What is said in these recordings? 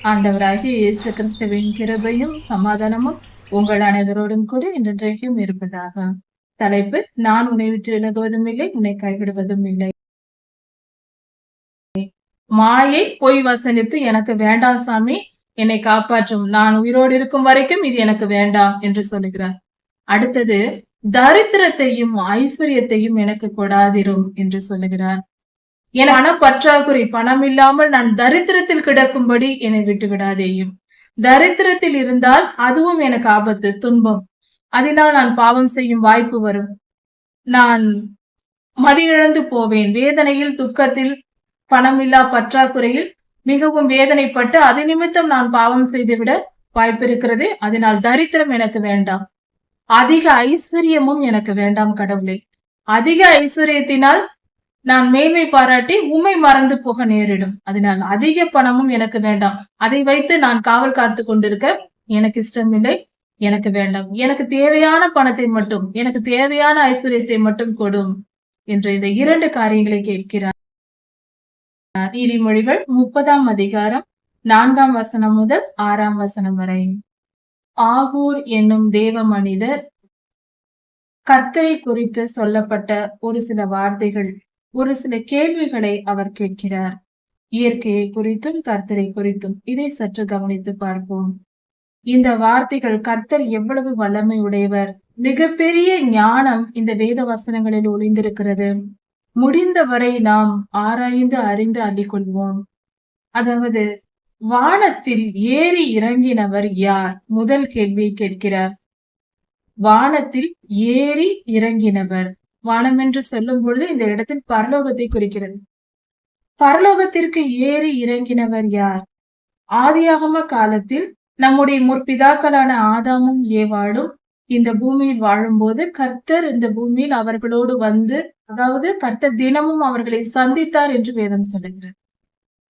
ஆண்டவராகிய இயேசு கிறிஸ்துவின் கிருபையும் சமாதானமும் உங்கள் அனைவரோடும் கூட இன்றைக்கும் இருப்பதாக. தலைப்பு: நான் உன்னை விட்டு விலகுவதும் இல்லை, உன்னை கைவிடுவதும் இல்லை. மாயை, பொய் வசனிப்பு எனக்கு வேண்டாம் சாமி, என்னை காப்பாற்றும், நான் உயிரோடு இருக்கும் வரைக்கும் இது எனக்கு வேண்டாம் என்று சொல்லுகிறார். அடுத்தது, தரித்திரத்தையும் ஐஸ்வர்யத்தையும் எனக்கு கொடாதிரும் என்று சொல்லுகிறார். என் பண பற்றாக்குறை, பணம் இல்லாமல் நான் தரித்திரத்தில் கிடக்கும்படி என்னை விட்டு விடாதேயும். தரித்திரத்தில் இருந்தால் அதுவும் எனக்கு ஆபத்து, துன்பம். அதனால் நான் பாவம் செய்யும் வாய்ப்பு வரும். நான் மதியிழந்து போவேன். வேதனையில், துக்கத்தில், பணமில்லா பற்றாக்குறையில் மிகவும் வேதனைப்பட்டு அது நிமித்தம் நான் பாவம் செய்துவிட வாய்ப்பு இருக்கிறது. அதனால் தரித்திரம் எனக்கு வேண்டாம். அதிக ஐஸ்வர்யமும் எனக்கு வேண்டாம் கடவுளே. அதிக ஐஸ்வர்யத்தினால் நான் மேன்மை பாராட்டி உண்மை மறந்து போக நேரிடும். அதனால் அதிக பணமும் எனக்கு வேண்டாம். அதை வைத்து நான் காவல் காத்து கொண்டிருக்க எனக்கு இஷ்டமில்லை, எனக்கு வேண்டாம். எனக்கு தேவையான பணத்தை மட்டும், எனக்கு தேவையான ஐஸ்வர்யத்தை மட்டும் கொடும் என்று இந்த 2 காரியங்களை கேட்கிறார். நீதிமொழிகள் 30ஆம் அதிகாரம் 4ஆம் வசனம் முதல் 6ஆம் வசனம் வரை. ஆகூர் என்னும் தேவ மனிதர் கர்த்தரை குறித்து சொல்லப்பட்ட ஒரு சில வார்த்தைகள், ஒரு சில கேள்விகளை அவர் கேட்கிறார். இயற்கையை குறித்தும் கர்த்தரை குறித்தும். இதை சற்று கவனித்து பார்ப்போம். இந்த வார்த்தைகள், கர்த்தர் எவ்வளவு வல்லமை உடையவர், மிகப்பெரிய ஞானம் இந்த வேத வசனங்களில் ஒளிந்திருக்கிறது. முடிந்தவரை நாம் ஆராய்ந்து அறிந்து அள்ளிக்கொள்வோம். அதாவது, வானத்தில் ஏறி இறங்கினவர் யார்? முதல் கேள்வியை கேட்கிறார். வானத்தில் ஏறி இறங்கினவர். வானம் என்று சொல்லும் பொழுது இந்த இடத்தில் பரலோகத்தை குறிக்கிறது. பரலோகத்திற்கு ஏறி இறங்கினவர் யார்? ஆதியாகம காலத்தில் நம்முடைய முற்பிதாக்களான ஆதாமும் ஏவாளும் இந்த பூமியில் வாழும்போது கர்த்தர் இந்த பூமியில் அவர்களோடு வந்து, அதாவது கர்த்தர் தினமும் அவர்களை சந்தித்தார் என்று வேதம் சொல்லுகிறார்.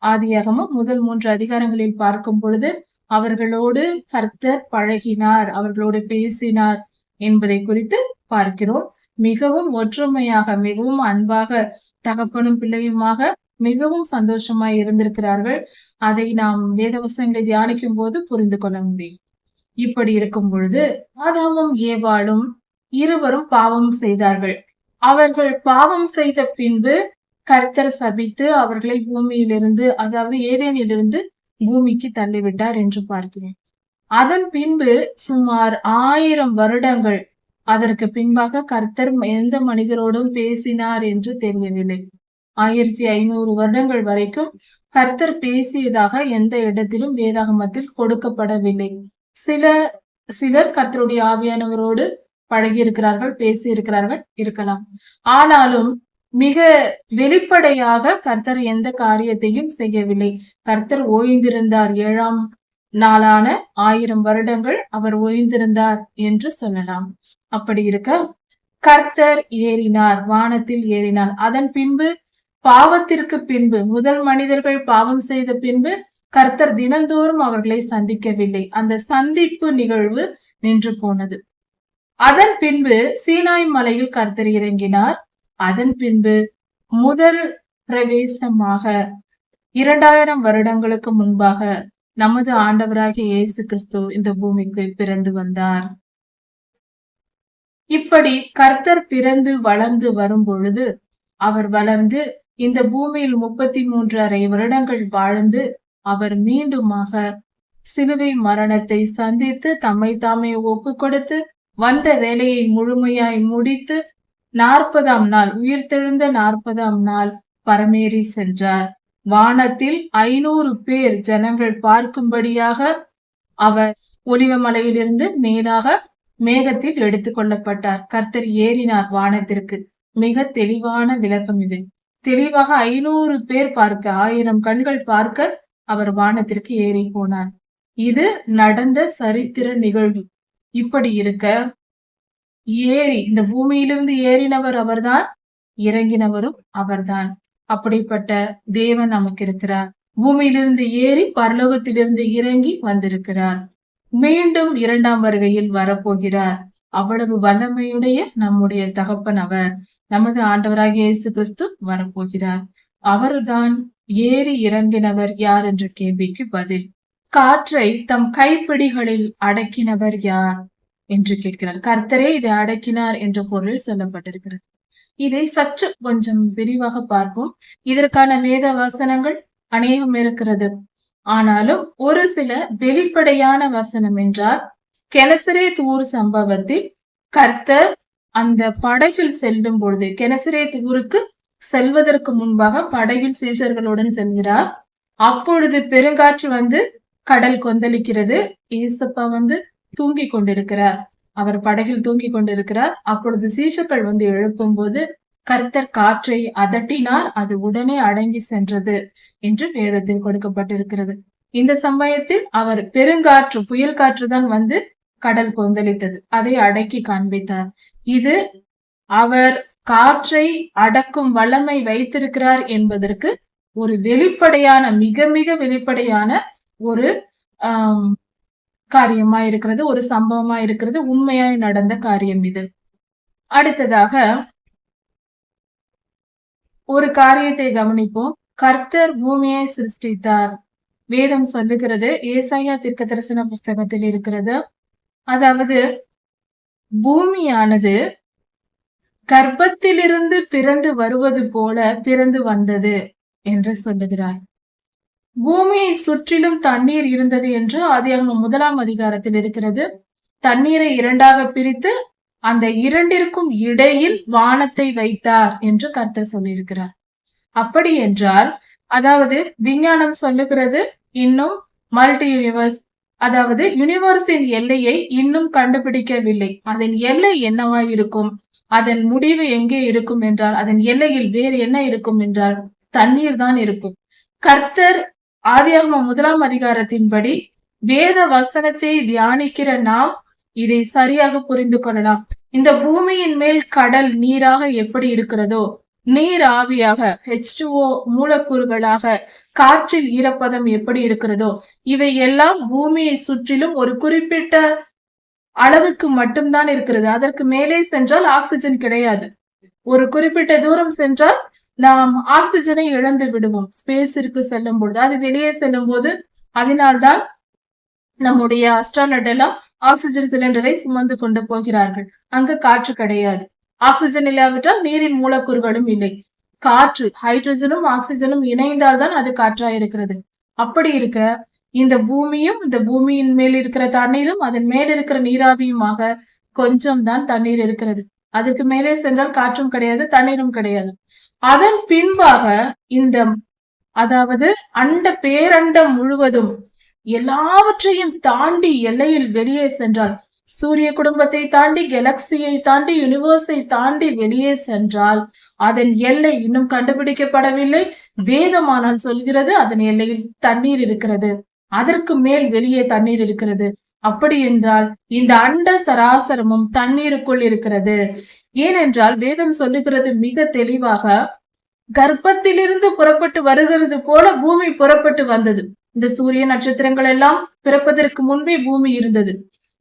ஆதியாகமம் முதல் 3 அதிகாரங்களில் பார்க்கும் பொழுது அவர்களோடு கர்த்தர் பழகினார், அவர்களோடு பேசினார் என்பதை குறித்து பார்க்கிறோம். மிகவும் ஒற்றுமையாக, மிகவும் அன்பாக, தகப்பனும் பிள்ளையுமாக மிகவும் சந்தோஷமாய் இருந்திருக்கிறார்கள். அதை நாம் வேதவசனங்களை தியானிக்கும் போது புரிந்து கொள்ள முடியும். இப்படி இருக்கும் பொழுது ஆதாமும் ஏவாளும் இருவரும் பாவம் செய்தார்கள். அவர்கள் பாவம் செய்த பின்பு கர்த்தர் சபித்து அவர்களை பூமியிலிருந்து, அதாவது ஏதேனிலிருந்து பூமிக்கு தள்ளிவிட்டார் என்று பார்க்கிறோம். அதன் பின்பு சுமார் 1000 வருடங்கள் அதற்கு பின்பாக கர்த்தர் எந்த மனிதரோடும் பேசினார் என்று தெரியவில்லை. 1500 வருடங்கள் வரைக்கும் கர்த்தர் பேசியதாக எந்த இடத்திலும் வேதாகமத்தில் கொடுக்கப்படவில்லை. சிலர் கர்த்தருடைய ஆவியானவரோடு பழகி இருக்கிறார்கள், பேசி இருக்கிறார்கள், இருக்கலாம். ஆனாலும் மிக வெளிப்படையாக கர்த்தர் எந்த காரியத்தையும் செய்யவில்லை. கர்த்தர் ஓய்ந்திருந்தார். 7ஆம் நாளான 1000 வருடங்கள் அவர் ஓய்ந்திருந்தார் என்று சொல்லலாம். அப்படி இருக்க கர்த்தர் ஏறினார், வானத்தில் ஏறினார். அதன் பின்பு, பாவத்திற்கு பின்பு, முதல் மனிதர்கள் பாவம் செய்த பின்பு கர்த்தர் தினந்தோறும் அவர்களை சந்திக்கவில்லை. அந்த சந்திப்பு நிகழ்வு நின்று போனது. அதன் பின்பு சீனாய் மலையில் கர்த்தர் இறங்கினார். அதன் பின்பு முதல் பிரவேசமாக 2000 வருடங்களுக்கு முன்பாக நமது ஆண்டவராகிய இயேசு கிறிஸ்து இந்த பூமிக்கு பிறந்து வந்தார். இப்படி கர்த்தர் பிறந்து வளர்ந்து வரும் பொழுது, அவர் வளர்ந்து இந்த பூமியில் 33½ வருடங்கள் வாழ்ந்து அவர் மீண்டுமாக சிலுவை மரணத்தை சந்தித்து தம்மை தாமே ஒப்பு கொடுத்து வந்த வேலையை முழுமையாய் முடித்து 40ஆம் நாள், உயிர்த்தெழுந்த 40ஆம் நாள் பரமேறி சென்றார். வானத்தில் 500 பேர் ஜனங்கள் பார்க்கும்படியாக அவர் ஒலிவமலையிலிருந்து மேலாக மேகத்தில் எடுத்துக் கொள்ளப்பட்டார். கர்த்தர் ஏறினார் வானத்திற்கு. மிக தெளிவான விளக்கம் இது. தெளிவாக 500 பேர் பார்க்க, 1000 கண்கள் பார்க்க அவர் வானத்திற்கு ஏறி போனார். இது நடந்த சரித்திர நிகழ்வு. இப்படி இருக்க, ஏறி இந்த பூமியிலிருந்து ஏறினவர் அவர்தான், இறங்கினவரும் அவர்தான். அப்படிப்பட்ட தேவன் நமக்கு இருக்கிறார். பூமியிலிருந்து ஏறி பரலோகத்திலிருந்து இறங்கி வந்திருக்கிறார். மீண்டும் 2ஆம் வருகையில் வரப்போகிறார். அவ்வளவு வல்லமையுடைய நம்முடைய தகப்பன் அவர். நமது ஆண்டவராகிய இயேசு கிறிஸ்து வரப்போகிறார். அவர்தான் ஏறி இறங்கினவர் யார் என்ற கேள்விக்கு பதில். காற்றை தம் கைப்பிடிகளில் அடக்கினவர் யார் என்று கேட்கிறார். கர்த்தரே இதை அடக்கினார் என்ற பொருள் சொல்லப்பட்டிருக்கிறது. இதை சற்று கொஞ்சம் விரிவாக பார்ப்போம். இதற்கான வேத வசனங்கள் அநேகம் இருக்கிறது. ஆனாலும் ஒரு சில வெளிப்படையான வசனம் என்றால், கெனசரேத் ஊர் சம்பவத்தில் கர்த்தர் அந்த படகில் செல்லும் பொழுது, கெனசரேத் ஊருக்கு செல்வதற்கு முன்பாக படகில் சீஷர்களுடன் செல்கிறார். அப்பொழுது பெருங்காற்று வந்து கடல் கொந்தளிக்கிறது. ஏசப்பா தூங்கி கொண்டிருக்கிறார். அவர் படகில் தூங்கி கொண்டிருக்கிறார். அப்பொழுது சீஷர்கள் எழுப்பும் போது கர்த்தர் காற்றை அதட்டினார், அது உடனே அடங்கி சென்றது என்று வேதத்தில் கொடுக்கப்பட்டிருக்கிறது. இந்த சமயத்தில் அவர் பெருங்காற்று, புயல் காற்றுதான் கடல் கொந்தளித்தது, அதை அடக்கி காண்பித்தார். இது அவர் காற்றை அடக்கும் வல்லமை வைத்திருக்கிறார் என்பதற்கு ஒரு வெளிப்படையான, மிக மிக வெளிப்படையான ஒரு காரியமா இருக்கிறது, ஒரு சம்பவமா இருக்கிறது, உண்மையாய் நடந்த காரியம் இது. அடுத்ததாக ஒரு காரியத்தை கவனிப்போம். கர்த்தர் பூமியை சிருஷ்டித்தார். வேதம் சொல்லுகிறது, ஏசாயா தீர்க்கதரிசன புஸ்தகத்தில் இருக்கிறது. அதாவது பூமியானது கர்ப்பத்திலிருந்து பிறந்து வருவது போல பிறந்து வந்தது என்று சொல்லுகிறார். பூமியை சுற்றிலும் தண்ணீர் இருந்தது என்று ஆதியாகமம் 1ஆம் அதிகாரத்தில் இருக்கிறது. தண்ணீரை இரண்டாக பிரித்து அந்த இரண்டிற்கும் இடையில் வானத்தை வைத்தார் என்று கர்த்தர் சொல்லியிருக்கிறார். அப்படி என்றால், அதாவது விஞ்ஞானம் சொல்லுகிறது, இன்னும் மல்டி யூனிவர்ஸ், அதாவது யூனிவர்ஸின் எல்லையை இன்னும் கண்டுபிடிக்கவில்லை. அதன் எல்லை என்னவா இருக்கும், அதன் முடிவு எங்கே இருக்கும் என்றால், அதன் எல்லையில் வேறு என்ன இருக்கும் என்றால் தண்ணீர் தான் இருக்கும். கர்த்தர் ஆதியாகமம் 1ஆம் அதிகாரத்தின்படி வேத வசனத்தை தியானிக்கிற நாம் இதை சரியாக புரிந்து கொள்ளலாம். இந்த பூமியின் மேல் கடல் நீராக எப்படி இருக்கிறதோ, நீர் ஆவியாக H2O மூலக்கூறுகளாக காற்றில் ஈரப்பதம் எப்படி இருக்கிறதோ, இவை எல்லாம் பூமியை சுற்றிலும் ஒரு குறிப்பிட்ட அளவுக்கு மட்டும்தான் இருக்கிறது. அதற்கு மேலே சென்றால் ஆக்சிஜன் கிடையாது. ஒரு குறிப்பிட்ட தூரம் சென்றால் நாம் ஆக்சிஜனை இழந்து விடுவோம். ஸ்பேஸிற்கு செல்லும் பொழுது, அது வெளியே செல்லும் போது, அதனால்தான் நம்முடைய அஸ்ட்ரானட் எல்லாம் ஆக்சிஜன் சிலிண்டரை சுமந்து கொண்டு போகிறார்கள். அங்கு காற்று கிடையாது. ஆக்சிஜன் இல்லாவிட்டால் நீரின் மூலக்கூறுகளும் இல்லை. காற்று, ஹைட்ரஜனும் ஆக்சிஜனும் இணைந்தால்தான் அது காற்றாயிருக்கிறது. அப்படி இருக்க இந்த பூமியும், இந்த பூமியின் மேல் இருக்கிற தண்ணீரும், அதன் மேல் இருக்கிற நீராவியுமாக கொஞ்சம் தான் தண்ணீர் இருக்கிறது. அதற்கு மேலே சென்றால் காற்றும் கிடையாது, தண்ணீரும் கிடையாது. அதன் பின்பாக இந்த, அதாவது பேரண்டம் முழுவதும் எல்லாவற்றையும் தாண்டி எல்லையில் வெளியே சென்றால், சூரிய குடும்பத்தை தாண்டி, கேலக்சியை தாண்டி, யூனிவர்ஸை தாண்டி வெளியே சென்றால் அதன் எல்லை இன்னும் கண்டுபிடிக்கப்படவில்லை. வேதமானால் சொல்கிறது அதன் எல்லையில் தண்ணீர் இருக்கிறது, அதற்கு மேல் வெளியே தண்ணீர் இருக்கிறது. அப்படி என்றால் இந்த அண்ட சராசரமும் தண்ணீருக்குள் இருக்கிறது. ஏனென்றால் வேதம் சொல்லுகிறது மிக தெளிவாக, கர்ப்பத்திலிருந்து புறப்பட்டு வருகிறது போல பூமி புறப்பட்டு வந்தது. இந்த சூரிய நட்சத்திரங்கள் எல்லாம் பிறப்பதற்கு முன்பே பூமி இருந்தது.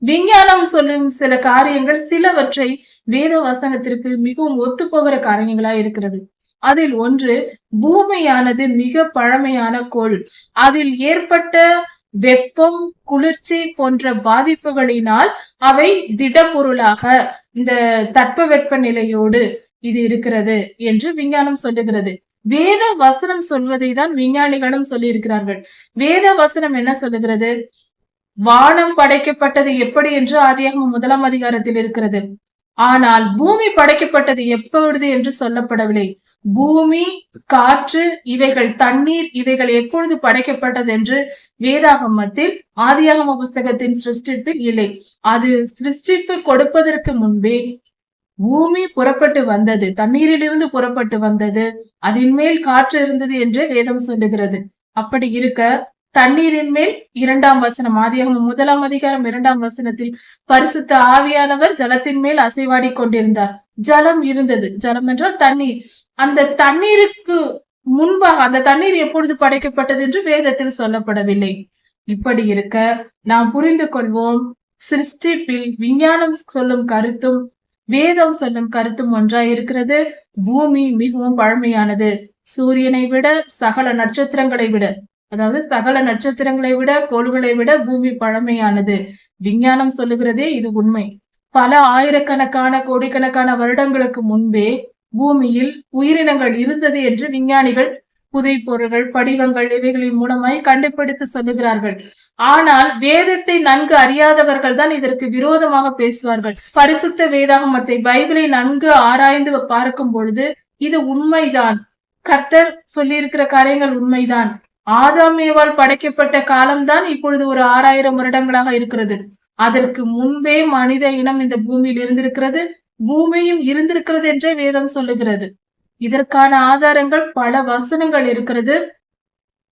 விஞ்ஞானம் சொல்லும் சில காரியங்கள் சிலவற்றை வேத வசனத்திற்கு மிகவும் ஒத்து போகிற காரியங்களா இருக்கிறது. அதில் ஒன்று, பூமியானது மிக பழமையான கோள். அதில் ஏற்பட்ட வெப்பம், குளிர்ச்சி போன்ற பாதிப்புகளினால் அவை திடப்பொருளாக இந்த தட்பவெப்ப நிலையோடு இது இருக்கிறது என்று விஞ்ஞானம் சொல்லுகிறது. வேத வசனம் சொல்வதை தான் விஞ்ஞானிகளும் சொல்லி இருக்கிறார்கள். வேத வசனம் என்ன சொல்லுகிறது? வானம் படைக்கப்பட்டது எப்படி என்று ஆதியாகமம் 1ஆம் அதிகாரத்தில் இருக்கிறது. ஆனால் பூமி படைக்கப்பட்டது எப்பொழுது என்று சொல்லப்படவில்லை. பூமி, காற்று, இவைகள், தண்ணீர், இவைகள் எப்பொழுது படைக்கப்பட்டது என்று வேதாகமத்தில், ஆதியாகம புஸ்தகத்தின் சிருஷ்டிப்பில் இல்லை. அது சிருஷ்டிப்பு கொடுப்பதற்கு முன்பே பூமி புறப்பட்டு வந்தது, தண்ணீரிலிருந்து புறப்பட்டு வந்தது, அதன் மேல் காற்று இருந்தது என்று வேதம் சொல்லுகிறது. அப்படி இருக்க தண்ணீரின் மேல் 2ஆம் வசனம், ஆதியாகமம் 1ஆம் அதிகாரம் 2ஆம் வசனத்தில், பரிசுத்த ஆவியானவர் ஜலத்தின் மேல் அசைவாடி கொண்டிருந்தார். ஜலம் இருந்தது. ஜலம் என்றால் தண்ணீர். அந்த தண்ணீருக்கு முன்பாக அந்த தண்ணீர் எப்பொழுது படைக்கப்பட்டது என்று வேதத்தில் சொல்லப்படவில்லை. இப்படி இருக்க நாம் புரிந்து கொள்வோம், சிருஷ்டிப்பில் விஞ்ஞானம் சொல்லும் கருத்தும் வேதம் சொல்லும் கருத்தும் ஒன்றாயிருக்கிறது. பூமி மிகவும் பழமையானது. சூரியனை விட, சகல நட்சத்திரங்களை விட அதாவது சகல நட்சத்திரங்களை விட கோள்களை விட பூமி பழமையானது. விஞ்ஞானம் சொல்லுகிறதே இது உண்மை. பல ஆயிரக்கணக்கான கோடிக்கணக்கான வருடங்களுக்கு முன்பே பூமியில் உயிரினங்கள் இருந்தது என்று விஞ்ஞானிகள் புதைப்பொருள்கள், படிவங்கள் இவைகளின் மூலமாய் கண்டுபிடித்து சொல்லுகிறார்கள். ஆனால் வேதத்தை நன்கு அறியாதவர்கள் தான் இதற்கு விரோதமாக பேசுவார்கள். பரிசுத்த வேதாகமத்தை, பைபிளை நன்கு ஆராய்ந்து பார்க்கும் பொழுது இது உண்மைதான். கர்த்தர் சொல்லியிருக்கிற காரியங்கள் உண்மைதான். ஆதாம் ஏவாள் படைக்கப்பட்ட காலம்தான் இப்பொழுது ஒரு 6000 வருடங்களாக இருக்கிறது. அதற்கு முன்பே மனித இனம் இந்த பூமியில் இருந்திருக்கிறது, பூமியும் இருந்திருக்கிறது என்றே வேதம் சொல்லுகிறது. இதற்கான ஆதாரங்கள் பல வசனங்கள் இருக்கிறது.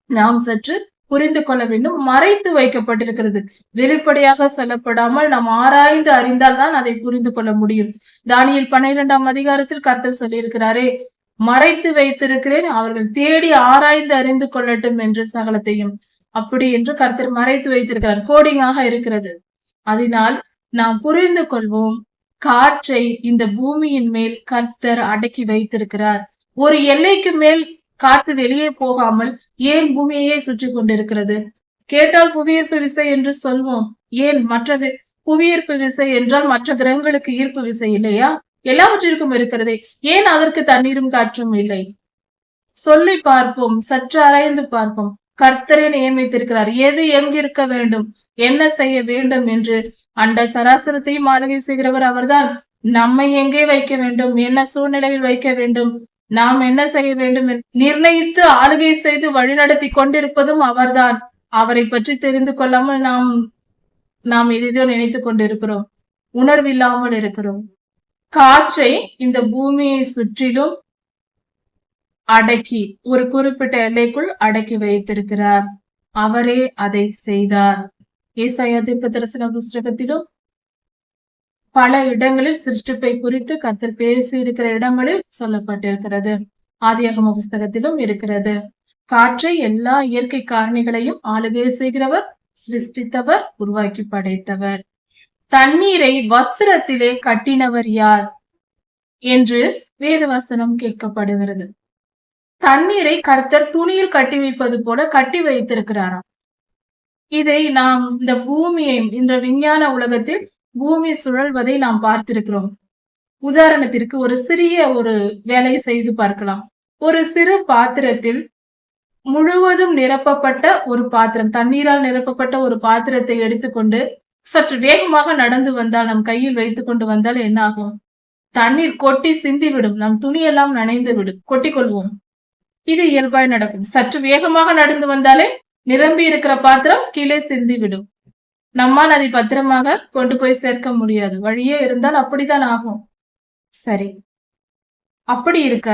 நாம் சற்று புரிந்து கொள்ள வேண்டும். மறைத்து வைக்கப்பட்டிருக்கிறது. வெளிப்படையாக சொல்லப்படாமல் நாம் ஆராய்ந்து அறிந்தால் தான் அதை புரிந்து கொள்ள முடியும். தானியேல் 12ஆம் அதிகாரத்தில் கர்த்தர் சொல்லியிருக்கிறாரே, மறைத்து வைத்திருக்கிறேன், அவர்கள் தேடி ஆராய்ந்து அறிந்து கொள்ளட்டும் என்று சகலத்தையும். அப்படி என்று கர்த்தர் மறைத்து வைத்திருக்கிறார். கோடிங்காக இருக்கிறது. அதனால் நாம் புரிந்து கொள்வோம். காற்றை இந்த பூமியின் மேல் கர்த்தர் அடக்கி வைத்திருக்கிறார். ஒரு எல்லைக்கு மேல் காற்று வெளியே போகாமல் ஏன் பூமியையே சுற்றி கொண்டிருக்கிறது? கேட்டால் புவியீர்ப்பு விசை என்று சொல்வோம். ஏன் மற்ற புவியீர்ப்பு விசை என்றால் மற்ற கிரகங்களுக்கு ஈர்ப்பு விசை இல்லையா? எல்லாவற்றிற்கும் இருக்கிறதே. ஏன் அதற்கு தண்ணீரும் காற்றும் இல்லை? சொல்லி பார்ப்போம், சற்று ஆராய்ந்து பார்ப்போம். கர்த்தரை நியமித்திருக்கிறார். எது எங்கிருக்க வேண்டும், என்ன செய்ய வேண்டும் என்று. அண்ட சராசரத்தையும் ஆளுகை செய்கிறவர் அவர்தான். நம்மை எங்கே வைக்க வேண்டும், என்ன சூழ்நிலையில் வைக்க வேண்டும், நாம் என்ன செய்ய வேண்டும் நிர்ணயித்து ஆளுகை செய்து வழிநடத்தி கொண்டிருப்பதும் அவர்தான். அவரை பற்றி தெரிந்து கொள்ளாமல் நாம் எதோ நினைத்துக் கொண்டிருக்கிறோம், உணர்வில்லாமல் இருக்கிறோம். காற்றை இந்த பூமியை சுற்றிலும் அடக்கி ஒரு குறிப்பிட்ட எல்லைக்குள் அடக்கி வைத்திருக்கிறார். அவரே அதை செய்தார். ஏசாயா தீர்க்கதரிசன புஸ்தகத்திலும் பல இடங்களில் சிருஷ்டிப்பை குறித்து கர்த்தர் பேசி இருக்கிற இடங்களில் சொல்லப்பட்டிருக்கிறது. ஆதியாகம புஸ்தகத்திலும் இருக்கிறது. காற்றை எல்லா இயற்கை காரணிகளையும் ஆளுகை செய்கிறவர், சிருஷ்டித்தவர், உருவாக்கி படைத்தவர். தண்ணீரை வஸ்திரத்திலே கட்டினவர் யார் என்று வேதவசனம் கேட்கப்படுகிறது. தண்ணீரை கர்த்தர் துணியில் கட்டி வைப்பது போல கட்டி வைத்திருக்கிறாராம். இதை நாம் இந்த பூமியை, இந்த விஞ்ஞான உலகத்தில் பூமி சுழல்வதை நாம் பார்த்திருக்கிறோம். உதாரணத்திற்கு ஒரு சிறிய ஒரு வேலை செய்து பார்க்கலாம். ஒரு சிறு பாத்திரத்தில் முழுவதும் நிரப்பப்பட்ட ஒரு பாத்திரம், தண்ணீரால் நிரப்பப்பட்ட ஒரு பாத்திரத்தை எடுத்துக்கொண்டு சற்று வேகமாக நடந்து வந்தால், நம் கையில் வைத்துக் கொண்டு வந்தால் என்ன ஆகும்? தண்ணீர் கொட்டி சிந்திவிடும், நம் துணியெல்லாம் நனைந்து விடும், கொட்டிக் கொள்வோம். இது இயல்பாய் நடக்கும். சற்று வேகமாக நடந்து வந்தாலே நிரம்பி இருக்கிற பாத்திரம் கீழே சிந்தி விடும். நம்மால் அதை பத்திரமாக கொண்டு போய் சேர்க்க முடியாது. வழியே இருந்தால் அப்படித்தான் ஆகும். சரி, அப்படி இருக்க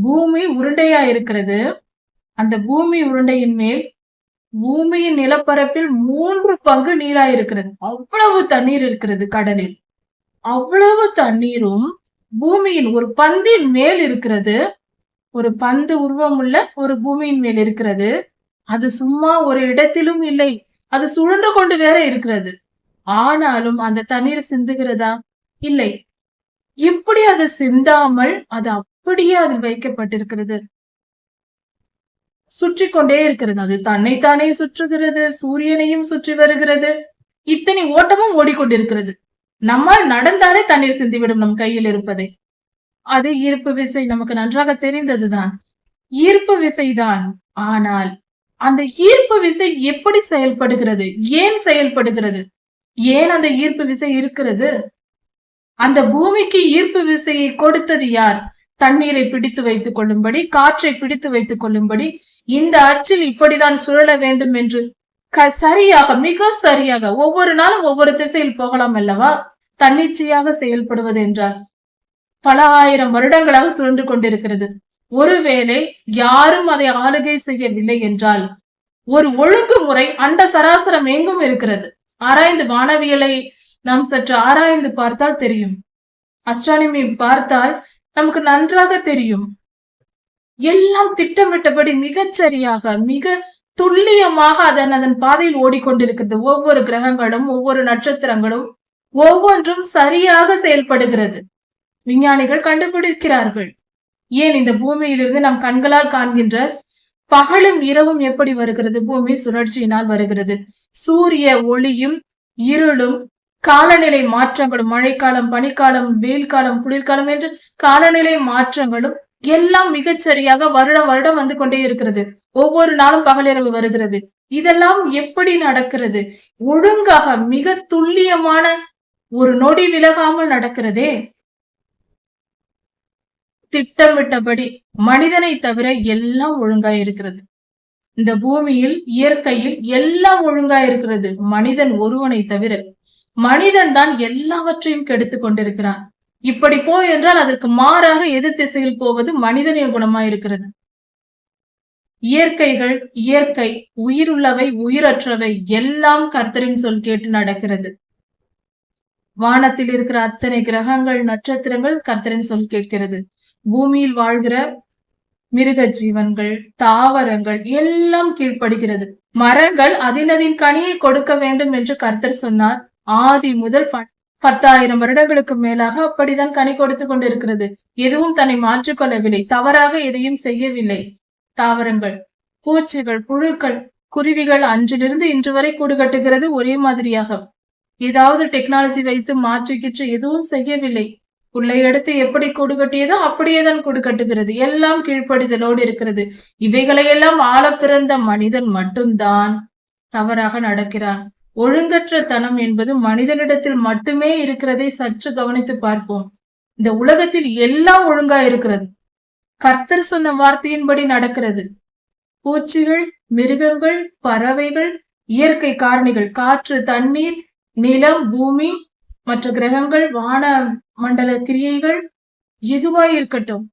பூமி உருண்டையா இருக்கிறது. அந்த பூமி உருண்டையின் மேல் பூமியின் நிலப்பரப்பில் 3 பங்கு நீரா இருக்கிறது. அவ்வளவு தண்ணீர் இருக்கிறது கடலில். அவ்வளவு தண்ணீரும் பூமியின் ஒரு பந்தின் மேல் இருக்கிறது. ஒரு பந்து உருவம் உள்ள ஒரு பூமியின் மேல் இருக்கிறது. அது சும்மா ஒரு இடத்திலும் இல்லை, அது சுழன்று கொண்டு வேற இருக்கிறது. ஆனாலும் அந்த தண்ணீர் சிந்துகிறதா? இல்லை. எப்படி அது சிந்தாமல் அது அப்படியே அது வைக்கப்பட்டிருக்கிறது? சுற்றி கொண்டே இருக்கிறது. அது தன்னைத்தானே சுற்றுகிறது, சூரியனையும் சுற்றி வருகிறது. இத்தனை ஓட்டமும் ஓடிக்கொண்டிருக்கிறது. நம்மால் நடந்தாலே தண்ணீர் சிந்திவிடும் நம் கையில் இருப்பதை. அது ஈர்ப்பு விசை, நமக்கு நன்றாக தெரிந்ததுதான். ஈர்ப்பு விசைதான். ஆனால் அந்த ஈர்ப்பு விசை எப்படி செயல்படுகிறது? ஏன் செயல்படுகிறது? ஏன் அந்த ஈர்ப்பு விசை இருக்கிறது? அந்த பூமிக்கு ஈர்ப்பு விசையை கொடுத்தது யார்? தண்ணீரை பிடித்து வைத்துக் கொள்ளும்படி, காற்றை பிடித்து வைத்துக் கொள்ளும்படி, இந்த அச்சில் இப்படிதான் சுழல வேண்டும் என்று சரியாக, மிக சரியாக ஒவ்வொரு நாளும் ஒவ்வொரு திசையில் போகலாம் அல்லவா? தன்னிச்சையாக செயல்படுவது என்றால் பல ஆயிரம் வருடங்களாக சுழன்று கொண்டிருக்கிறது. ஒருவேளை யாரும் அதை ஆளுகை செய்யவில்லை என்றால் ஒரு ஒழுங்குமுறை அண்ட சராசரம் எங்கும் இருக்கிறது. ஆராய்ந்து வானவியலை நாம் சற்று ஆராய்ந்து பார்த்தால் தெரியும். அஸ்ட்ரானமி பார்த்தால் நமக்கு நன்றாக தெரியும். எல்லாம் திட்டமிட்டபடி மிகச்சரியாக, மிக துல்லியமாக அதன் பாதையில் ஓடிக்கொண்டிருக்கிறது. ஒவ்வொரு கிரகங்களும், ஒவ்வொரு நட்சத்திரங்களும், ஒவ்வொன்றும் சரியாக செயல்படுகிறது. விஞ்ஞானிகள் கண்டுபிடிக்கிறார்கள். ஏன் இந்த பூமியிலிருந்து நம் கண்களால் காண்கின்ற பகலும் இரவும் எப்படி வருகிறது? பூமி சுழற்சியினால் வருகிறது. சூரிய ஒளியும் இருளும் காலநிலை மாற்றங்களும், மழைக்காலம், பனிக்காலம், வெயில் காலம், குளிர்காலம் என்று காலநிலை மாற்றங்களும் எல்லாம் மிகச்சரியாக வருடம் வருடம் வந்து கொண்டே இருக்கிறது. ஒவ்வொரு நாளும் பகலிரவு வருகிறது. இதெல்லாம் எப்படி நடக்கிறது? ஒழுங்காக மிக துல்லியமான ஒரு நொடி விலகாமல் நடக்கிறதே. திட்டமிட்டபடி மனிதனை தவிர எல்லாம் ஒழுங்கா இருக்கிறது. இந்த பூமியில் இயற்கையில் எல்லாம் ஒழுங்கா இருக்கிறது. மனிதன் ஒருவனை தவிர. மனிதன் தான் எல்லாவற்றையும் கெடுத்து கொண்டிருக்கிறான். இப்படி போய் என்றால் அதற்கு மாறாக எதிர் திசையில் போவது மனிதனின் குணமா இருக்கிறது. இயற்கை, உயிருள்ளவை, உயிரற்றவை எல்லாம் கர்த்தரின் சொல் கேட்டு நடக்கிறது. வானத்தில் இருக்கிற அத்தனை கிரகங்கள், நட்சத்திரங்கள் கர்த்தரின் சொல் கேட்கிறது. பூமியில் வாழ்கிற மிருக ஜீவன்கள், தாவரங்கள் எல்லாம் கீழ்ப்படுகிறது. மரங்கள் அதினதின் கனியை கொடுக்க வேண்டும் என்று கர்த்தர் சொன்னார். ஆதி முதல் 10,000 வருடங்களுக்கு மேலாக அப்படித்தான் கனி கொடுத்து கொண்டிருக்கிறது. எதுவும் தன்னை மாற்றிக்கொள்ளவில்லை. தவறாக எதையும் செய்யவில்லை. தாவரங்கள், பூச்சிகள், புழுக்கள், குருவிகள் அன்றிலிருந்து இன்று வரை கூடு கட்டுகிறது ஒரே மாதிரியாக. ஏதாவது டெக்னாலஜி வைத்து மாற்றிக்கிட்டு எதுவும் செய்யவில்லை. புள்ளை எடுத்து எப்படி கூடு கட்டியதோ அப்படியேதான் கூடு கட்டுகிறது. எல்லாம் கீழ்ப்படிதலோடு இருக்கிறது. இவைகளையெல்லாம் ஆள பிறந்த மனிதன் மட்டும்தான் தவறாக நடக்கிறான். ஒழுங்கற்ற தனம் என்பது மனிதனிடத்தில் மட்டுமே இருக்கிறதை சற்று கவனித்து பார்ப்போம். இந்த உலகத்தில் எல்லாம் ஒழுங்கா இருக்கிறது. கர்த்தர் சொன்ன வார்த்தையின்படி நடக்கிறது. பூச்சிகள், மிருகங்கள், பறவைகள், இயற்கை காரணிகள், காற்று, தண்ணீர், நிலம், பூமி, மற்ற கிரகங்கள், வான மண்டல கிரியைகள் எதுவாய் இருக்கட்டும்,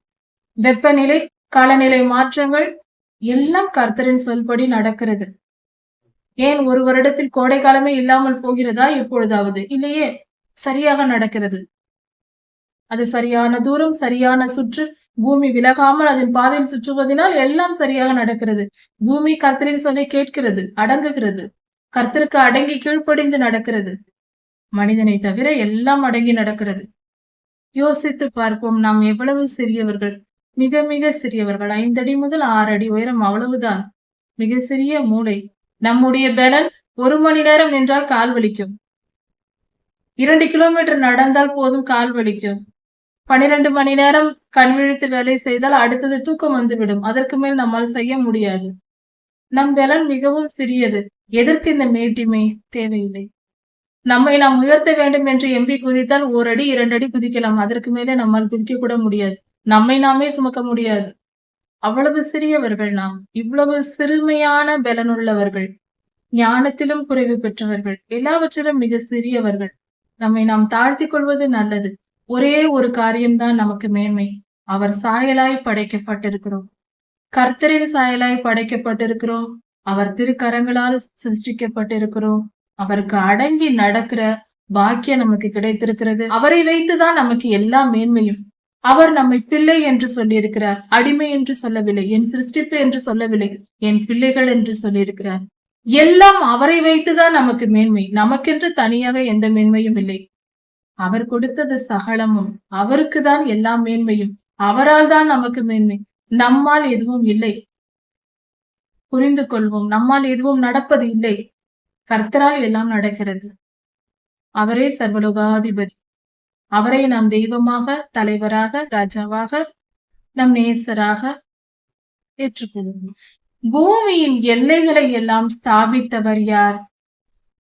வெப்பநிலை, காலநிலை மாற்றங்கள் எல்லாம் கர்த்தரின் சொல்படி நடக்கிறது. ஏன் ஒரு வருடத்தில் கோடை காலமே இல்லாமல் போகிறதா? எப்பொழுதாவது இல்லையே. சரியாக நடக்கிறது. அது சரியான தூரம், சரியான சுற்று, பூமி விலகாமல் அதன் பாதையில் சுற்றுவதனால் எல்லாம் சரியாக நடக்கிறது. பூமி கர்த்தரின் சொல்லை கேட்கிறது, அடங்குகிறது. கர்த்தருக்கு அடங்கி கீழ்ப்படிந்து நடக்கிறது. மனிதனை தவிர எல்லாம் அடங்கி நடக்கிறது. யோசித்து பார்ப்போம், நாம் எவ்வளவு சிறியவர்கள், மிக மிக சிறியவர்கள். 5 அடி முதல் 6 அடி உயரம், அவ்வளவுதான். மிக சிறிய மூளை. நம்முடைய பலன் 1 மணி நேரம் நின்றால் கால் வலிக்கும். 2 கிலோமீட்டர் நடந்தால் போதும் கால் வலிக்கும். 12 மணி நேரம் கண் விழித்து வேலை செய்தால் அடுத்தது தூக்கம் வந்துவிடும். அதற்கு மேல் நம்மால் செய்ய முடியாது. நம் பலன் மிகவும் சிறியது. எதற்கு இந்த மேட்டிமை? தேவையில்லை. நம்மை நாம் உயர்த்த வேண்டும் என்று எம்பி குதித்தால் 1 அடி 2 அடி குதிக்கலாம். அதற்கு மேலே நம்மால் குதிக்க கூட முடியாது. நம்மை நாமே சுமக்க முடியாது. அவ்வளவு சிறியவர்கள் நாம். இவ்வளவு சிறுமையான பலனுள்ளவர்கள், ஞானத்திலும் குறைவு பெற்றவர்கள், எல்லாவற்றிலும் மிக சிறியவர்கள். நம்மை நாம் தாழ்த்திக் கொள்வது நல்லது. ஒரே ஒரு காரியம்தான் நமக்கு மேன்மை. அவர் சாயலாய் படைக்கப்பட்டிருக்கிறோம். கர்த்தரின் சாயலாய் படைக்கப்பட்டிருக்கிறோம். அவர் திருக்கரங்களால் சிருஷ்டிக்கப்பட்டிருக்கிறோம். அவருக்கு அடங்கி நடக்கிற பாக்கியம் நமக்கு கிடைத்திருக்கிறது. அவரை வைத்துதான் நமக்கு எல்லா மேன்மையும். அவர் நம்மை பிள்ளை என்று சொல்லியிருக்கிறார். அடிமை என்று சொல்லவில்லை. என் சிருஷ்டிப்பு என்று சொல்லவில்லை. என் பிள்ளைகள் என்று சொல்லியிருக்கிறார். எல்லாம் அவரை வைத்துதான் நமக்கு மேன்மை. நமக்கென்று தனியாக எந்த மேன்மையும் இல்லை. அவர் கொடுத்தது சகலமும். அவருக்குதான் எல்லா மேன்மையும். அவரால் தான் நமக்கு மேன்மை. நம்மால் எதுவும் இல்லை. புரிந்து கொள்வோம். நம்மால் எதுவும் நடப்பது இல்லை. கர்த்தரால் எல்லாம் நடக்கிறது. அவரே சர்வலோகாதிபதி. அவரை நாம் தெய்வமாக, தலைவராக, ராஜாவாக, நம் நேசராக ஏற்றுக்கொள்வோம். பூமியின் எல்லைகளை எல்லாம் ஸ்தாபித்தவர் யார்?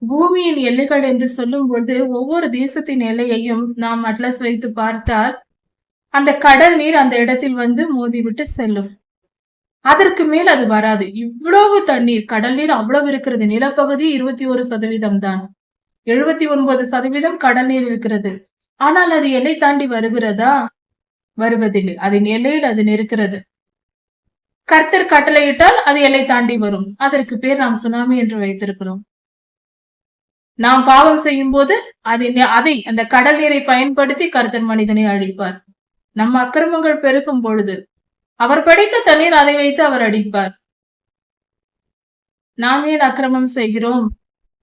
பூமியின் எல்லைகள் என்று சொல்லும் பொழுது ஒவ்வொரு தேசத்தின் எல்லையையும் நாம் அட்லஸ் வைத்து பார்த்தால் அந்த கடல் நீர் அந்த இடத்தில் வந்து மோதிவிட்டு செல்லும். அதற்கு மேல் அது வராது. இவ்வளவு தண்ணீர், கடல் நீர் அவ்வளவு இருக்கிறது. நிலப்பகுதி 21% தான். 79% கடல் நீர் இருக்கிறது. ஆனால் அது எல்லை தாண்டி வருகிறதா? வருவதில்லை. அதன் எல்லையில் அது இருக்கிறது. கர்த்தர் கட்டளையிட்டால் அது எல்லை தாண்டி வரும். அதற்கு பேர் நாம் சுனாமி என்று வைத்திருக்கிறோம். நாம் பாவம் செய்யும் போது அதை அந்த கடல் நீரை பயன்படுத்தி கர்த்தர் மனிதனை அழிப்பார். நம் அக்கிரமங்கள் பெருகும் பொழுது அவர் படைத்த தண்ணீர் அதை வைத்து அவர் அடிப்பார். நாம் ஏன் அக்கிரமம் செய்கிறோம்?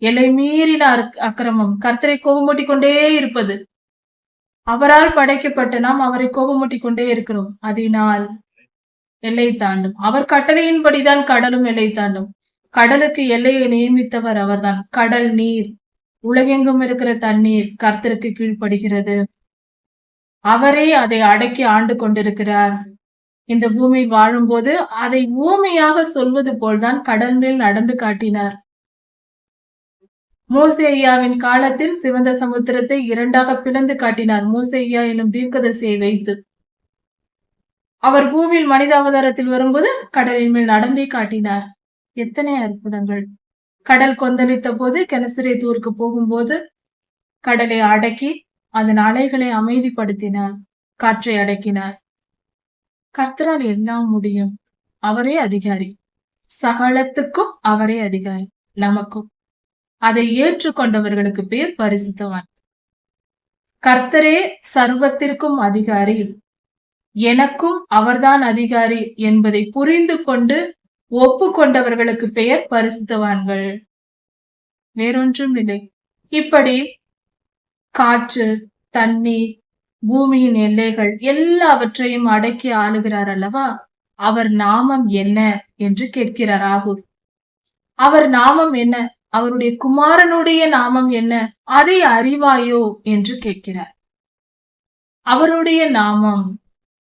எல்லை மீறின அக்கிரமம், கர்த்தரை கோபமூட்டிக் கொண்டே இருப்பது. அவரால் படைக்கப்பட்ட நாம் அவரை கோபமூட்டிக் கொண்டே இருக்கிறோம். அதனால் எல்லை தாண்டும். அவர் கட்டளையின்படிதான் கடலும் எல்லை தாண்டும். கடலுக்கு எல்லையை நியமித்தவர் அவர்தான். கடல் நீர், உலகெங்கும் இருக்கிற தண்ணீர் கர்த்தருக்கு கீழ்ப்படுகிறது. அவரே அதை அடக்கி ஆண்டு கொண்டிருக்கிறார். இந்த பூமி வாழும்போது அதை ஊமையாக சொல்வது போல்தான் கடல் மேல் நடந்து காட்டினார். மோசே ஐயாவின் காலத்தில் சிவந்த சமுத்திரத்தை இரண்டாக பிளந்து காட்டினார். மோசே ஐயா என்னும் தீர்க்கதரிசியை வைத்து. அவர் பூமியில் மனித அவதாரத்தில் வரும்போது கடலின் மேல் நடந்தே காட்டினார். எத்தனை அற்புதங்கள்! கடல் கொந்தளித்த போது கெனசரேத்தூருக்கு போகும்போது கடலை அடக்கி அதன் அலைகளை அமைதிப்படுத்தினார். காற்றை அடக்கினார். கர்த்தரால் எல்லாம் முடியும். அவரே அதிகாரி. சகலத்துக்கும் அவரே அதிகாரி. நமக்கும் அதை ஏற்றுக்கொண்டவர்களுக்கு பேர் பரிசுத்தவான். கர்த்தரே சர்வத்திற்கும் அதிகாரி, எனக்கும் அவர்தான் அதிகாரி என்பதை புரிந்து கொண்டு ஒப்புக்கொண்டவர்களுக்கு பெயர் பரிசுத்தவான்கள். வேறொன்றும் இல்லை. இப்படி காற்று, தண்ணீர், பூமியின் எல்லைகள் எல்லாவற்றையும் அடக்கி ஆளுகிறார் அல்லவா? அவர் நாமம் என்ன என்று கேட்கிறார் ஆகூர். அவர் நாமம் என்ன? அவருடைய குமாரனுடைய நாமம் என்ன? அதை அறிவாயோ என்று கேட்கிறார். அவருடைய நாமம்,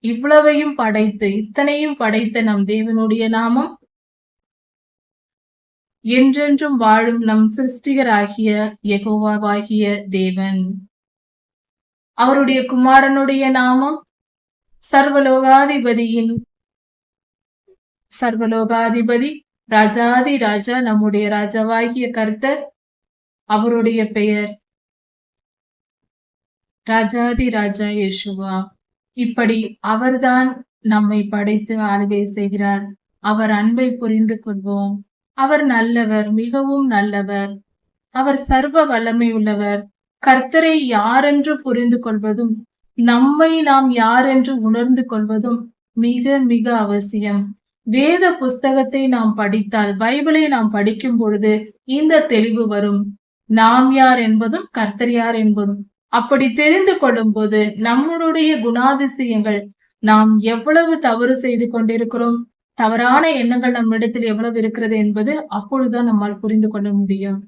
இவ்வளவையும் படைத்து இத்தனையும் படைத்த நம் தேவனுடைய நாமம் என்றென்றும் வாழும் நம் சிருஷ்டிகராகிய யெகோவாவாகிய தேவன். அவருடைய குமாரனுடைய நாமம் சர்வலோகாதிபதி, ராஜாதி ராஜா, நம்முடைய ராஜாவாகிய கர்த்தர். அவருடைய பெயர் ராஜாதி ராஜா யேசுவா. இப்படி அவர்தான் நம்மை படைத்து ஆளுகை செய்கிறார். அவர் அன்பை புரிந்து கொள்வோம். அவர் நல்லவர், மிகவும் நல்லவர். அவர் சர்வ வல்லமை உள்ளவர். கர்த்தரை யாரென்று புரிந்து கொள்வதும் நம்மை நாம் யாரென்று உணர்ந்து கொள்வதும் மிக மிக அவசியம். வேத புஸ்தகத்தை நாம் படித்தால், பைபிளை நாம் படிக்கும் பொழுது இந்த தெளிவு வரும். நாம் யார் என்பதும் கர்த்தர் யார் என்பதும் அப்படி தெரிந்து கொள்ளும் போது நம்மளுடைய குணாதிசயங்கள், நாம் எவ்வளவு தவறு செய்து கொண்டிருக்கிறோம், தவறான எண்ணங்கள் நம்மிடத்தில் எவ்வளவு இருக்கிறது என்பது அப்பொழுதுதான் நம்மால் புரிந்து கொள்ள முடியும்.